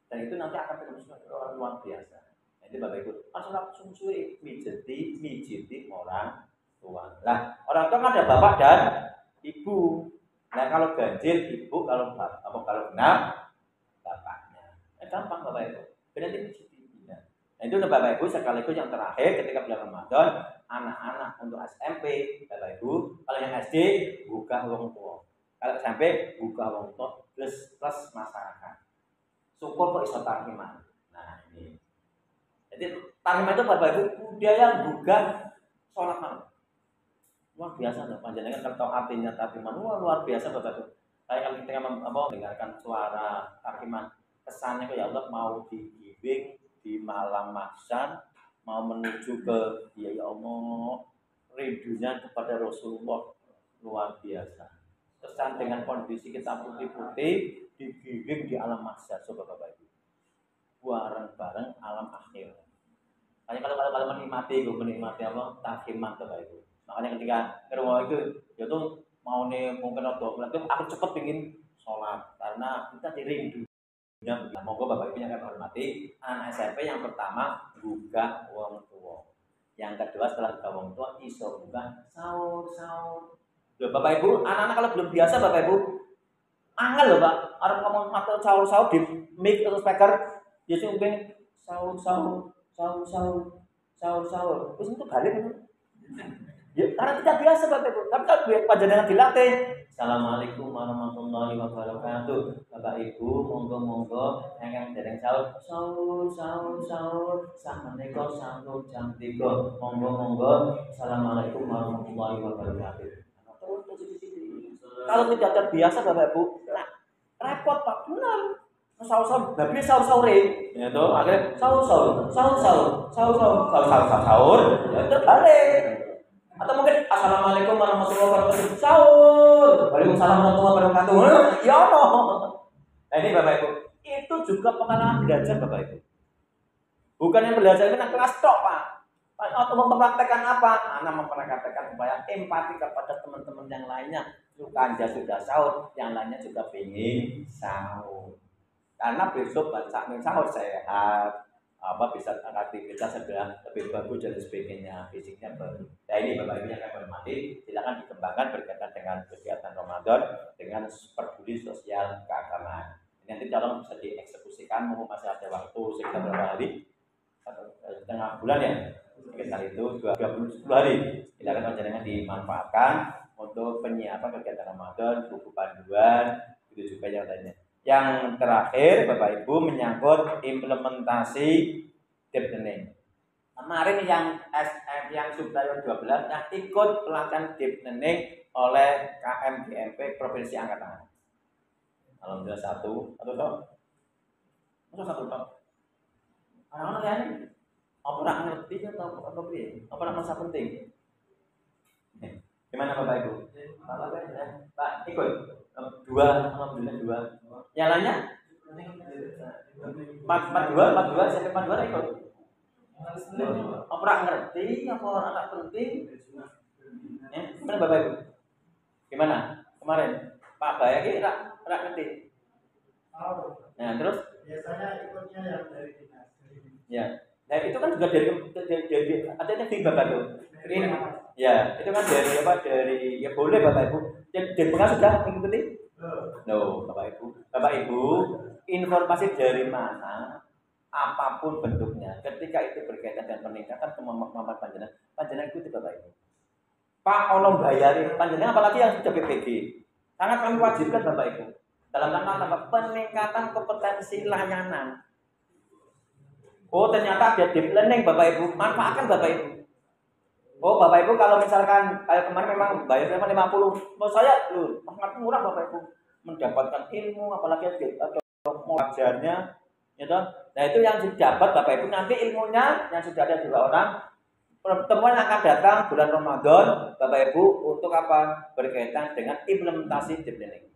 Speaker 2: Dan itu nanti akan terus luar biasa. Jadi Bapak Ibu, pas langsung suwi mijiti orang tua. Lah orang tua kan ada bapak dan ibu. Nah kalau ganjil ibu, kalau genap bapaknya. Gampang Bapak Ibu. Berarti mijiti. Nah itu itu Bapak Ibu sekaligus yang terakhir ketika bulan Ramadan, anak-anak untuk SMP, Bapak Ibu, kalau yang SD buka wong tua, kalau SMP buka wong tua plus masyarakat. Syukur kok iso tarhiman. Nah ini. Jadi tarhiman itu Bapak Ibu budaya buka sholat malam. Luar biasa loh, panjenengan kalau tahu artinya tarhiman, luar biasa Bapak Ibu. Kayak kalau kita mendengarkan suara tarhiman, kesannya kayak Allah mau digiring di malam mahsyar, mau menuju ke ya Allah, rindunya kepada Rasulullah luar biasa. Kesan dengan kondisi kita putih-putih digiring di alam mahsyar, coba Bapak Ibu. Bareng-bareng alam akhir. Hanya kalau menikmati Allah tarhiman Bapak Ibu. Makanya ketika ke rumah itu mau nih mungkin itu aku cepet pingin sholat karena kita dirindu. Moga Bapak Ibu yang akan hormati, anak SMP yang pertama buka wong tua, yang kedua setelah buka wong tua iso buka sahur. Loh Bapak Ibu, anak-anak kalau belum biasa Bapak Ibu angel loh Pak, orang ngomong atau sahur di mic atau speaker, dia sih mungkin sahur, terus itu balik ya, karena tidak biasa Bapak Ibu. Tapi kalau panjenengan dilatih, Assalamualaikum warahmatullahi wabarakatuh. Bapak Ibu, monggo yang dereng sahur. Sakmenika sampun jam 3. Monggo. Assalamualaikum warahmatullahi wabarakatuh. Kalau tidak terbiasa Bapak Ibu, repot Pak, benar. Sahur, tapi sahur-sahur ya toh, akhirnya sahur, ya terbalik. Atau mungkin Assalamualaikum warahmatullahi wabarakatuh, sahur, Waalaikumsalam warahmatullahi wabarakatuh, ya no. Nah ini Bapak Ibu, itu juga pengalaman belajar Bapak Ibu. Bukan yang belajar ini kelas tok Pak. Atau mempraktekkan apa? Anak mempraktekkan supaya empati kepada teman-teman yang lainnya. Anja sudah sahur, yang lainnya juga pengen sahur. Karena besok baca sahur sehat, bisa aktivitas sudah lebih bagus dan sebagainya, fisiknya bagus. Nah ini Bapak Ibu yang akan hormati, silakan dikembangkan berkaitan dengan kegiatan Ramadan dengan peduli sosial keagamaan. Ini nanti tolong bisa dieksekusikan, mumpung masih ada waktu sekitar berapa hari? Setengah bulan ya. Sekitar itu 10 hari. Silakan panjenengan dimanfaatkan untuk penyiapan kegiatan Ramadan, buku panduan, itu juga yang lainnya. Yang terakhir Bapak Ibu menyangkut implementasi deep learning. Kemarin yang Subtayon 12 yang ikut pelatihan deep learning oleh KMGMP Provinsi Angkatan. Alhamdulillah satu toh. Orang-orang yang apa ngerti atau apa piye? Apa masa penting? Gimana Bapak Ibu? Pak ikut? 2, alhamdulillah 2. Yang lainnya? 42 sampai 42 ikut. Apa ngerti? Apa anak penting? Ya, gimana Bapak Ibu? Gimana? Kemarin Pak Bayaki enggak ngerti. Nah, terus?
Speaker 3: Biasanya ikutnya yang dari dinas.
Speaker 2: Ya. Nah, itu kan juga dari adanya di Bapak Ibu. Ya, itu kan dari ya boleh Bapak Ibu. Jadi bekas sudah mengikuti? No, Bapak Ibu, informasi dari mana apapun bentuknya, ketika itu berkaitan dengan peningkatan kemampuan panjenengan ikuti Bapak Ibu. Pak Olong bayari panjenengan apalagi yang sudah PPG. Sangat kami wajibkan Bapak Ibu. Dalam rangka peningkatan kompetensi layanan. Oh, ternyata ada deep learning Bapak Ibu, manfaatkan Bapak Ibu. Oh Bapak Ibu kalau misalkan kayak kemarin memang bayarnya 50, mau saya sangat murah Bapak Ibu mendapatkan ilmu apalagi atau wajarnya, ya toh. Nah itu yang didapat Bapak Ibu nanti ilmunya yang sudah ada 2 orang. Pertemuan yang akan datang bulan Ramadan Bapak Ibu untuk apa? Berkaitan dengan implementasi deep learning.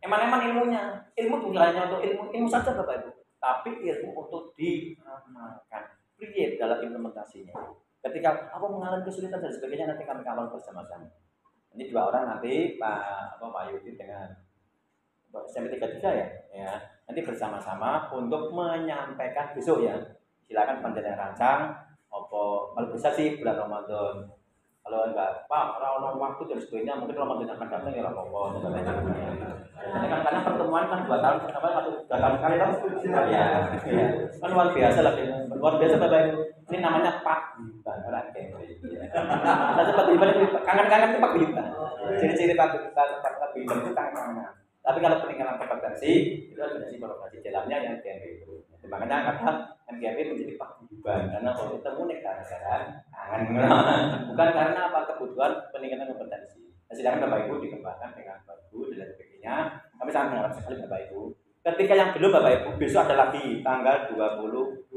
Speaker 2: Eman-eman ilmunya, ilmu bukan hanya untuk ilmu saja Bapak Ibu, tapi ilmu untuk diamalkan. Prinsip dalam implementasinya. Ketika aku mengalami kesulitan dan sebagainya nanti kami kawal bersama-sama. Ini 2 orang nanti Pak Yudi dengan SMP 33 ya. Nanti bersama-sama untuk menyampaikan besok ya. Silakan panjenengan rancang kalau bisa sih bulan Ramadan Kalau enggak, Pak, kalau waktu dan sebagainya mungkin Ramadan akan datang ya apa-apa. Jadi kan karena pertemuan kan 2 tahun, sampai 3 tahun sekali kan? Ya, ya. Kan luar biasa lah, luar biasa Bapak Ibu. Ini namanya Pak Guyuban, orang Kemri. Saya Pak Guyuban itu kangen-kangen itu Pak Guyuban. Ciri-ciri Pak Guyuban itu kangen-kangen. Tapi kalau peningkatan kompetensi itu organisasi birokrasi jalannya yang KMP itu. Makanya kata MKMP menjadi Pak Guyuban karena kalau ketemu nih kadang-kadang kangen, bukan karena apa kebutuhan peningkatan kompetensi. Nah, sedangkan Bapak Ibu dikembangkan dengan bagus dan sebagainya. Kami sangat mengharap sekali Bapak Ibu. Ketika yang belum Bapak Ibu besok ada lagi tanggal 22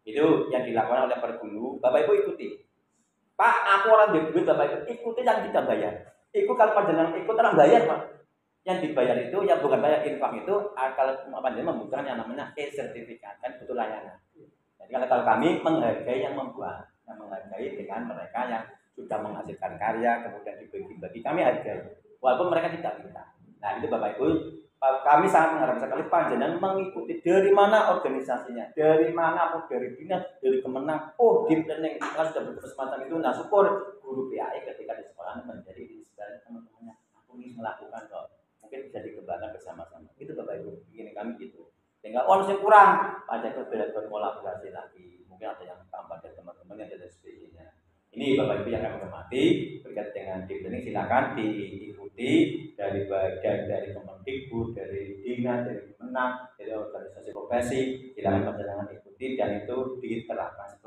Speaker 2: itu yang dilakukan oleh Pergulu. Bapak Ibu ikuti. Pak, aku orang duit Bapak Ibu ikuti yang kita bayar. Ikut kalau panjenengan ikut orang bayar Pak. Yang dibayar itu yang bukan bayar infak itu kalau panjenengan membutuhkan yang namanya e-sertifikat kan butuh layanan. Jadi kalau kami menghargai yang membuat, yang menghargai dengan mereka yang sudah menghasilkan karya kemudian dibagi-bagi kami hargai walaupun mereka tidak minta. Nah itu Bapak Ibu kami sangat mengharap sekali panjenengan mengikuti dari mana organisasinya, dari mana dari dinas, dari kemenang, deep learning kita sudah berkesempatan itu. Nah syukur guru PAI ketika di sekolah menjadi inspirasi teman-temannya. Aku ingin melakukan kok, mungkin bisa dikembangkan bersama-sama. Itu Bapak Ibu, ingin kami gitu. Sehingga masih kurang, pajak belajar kolaborasi lagi. Mungkin ada yang tambah dari teman-teman yang ada sebagainya. Ini Bapak Ibu yang kami hormati berkait dengan deep learning silakan diikuti dari bagian dari Kemendikbud, dari dinas, dari kemenang, dari organisasi profesi silakan panjenengan ikuti dan itu diterapkan.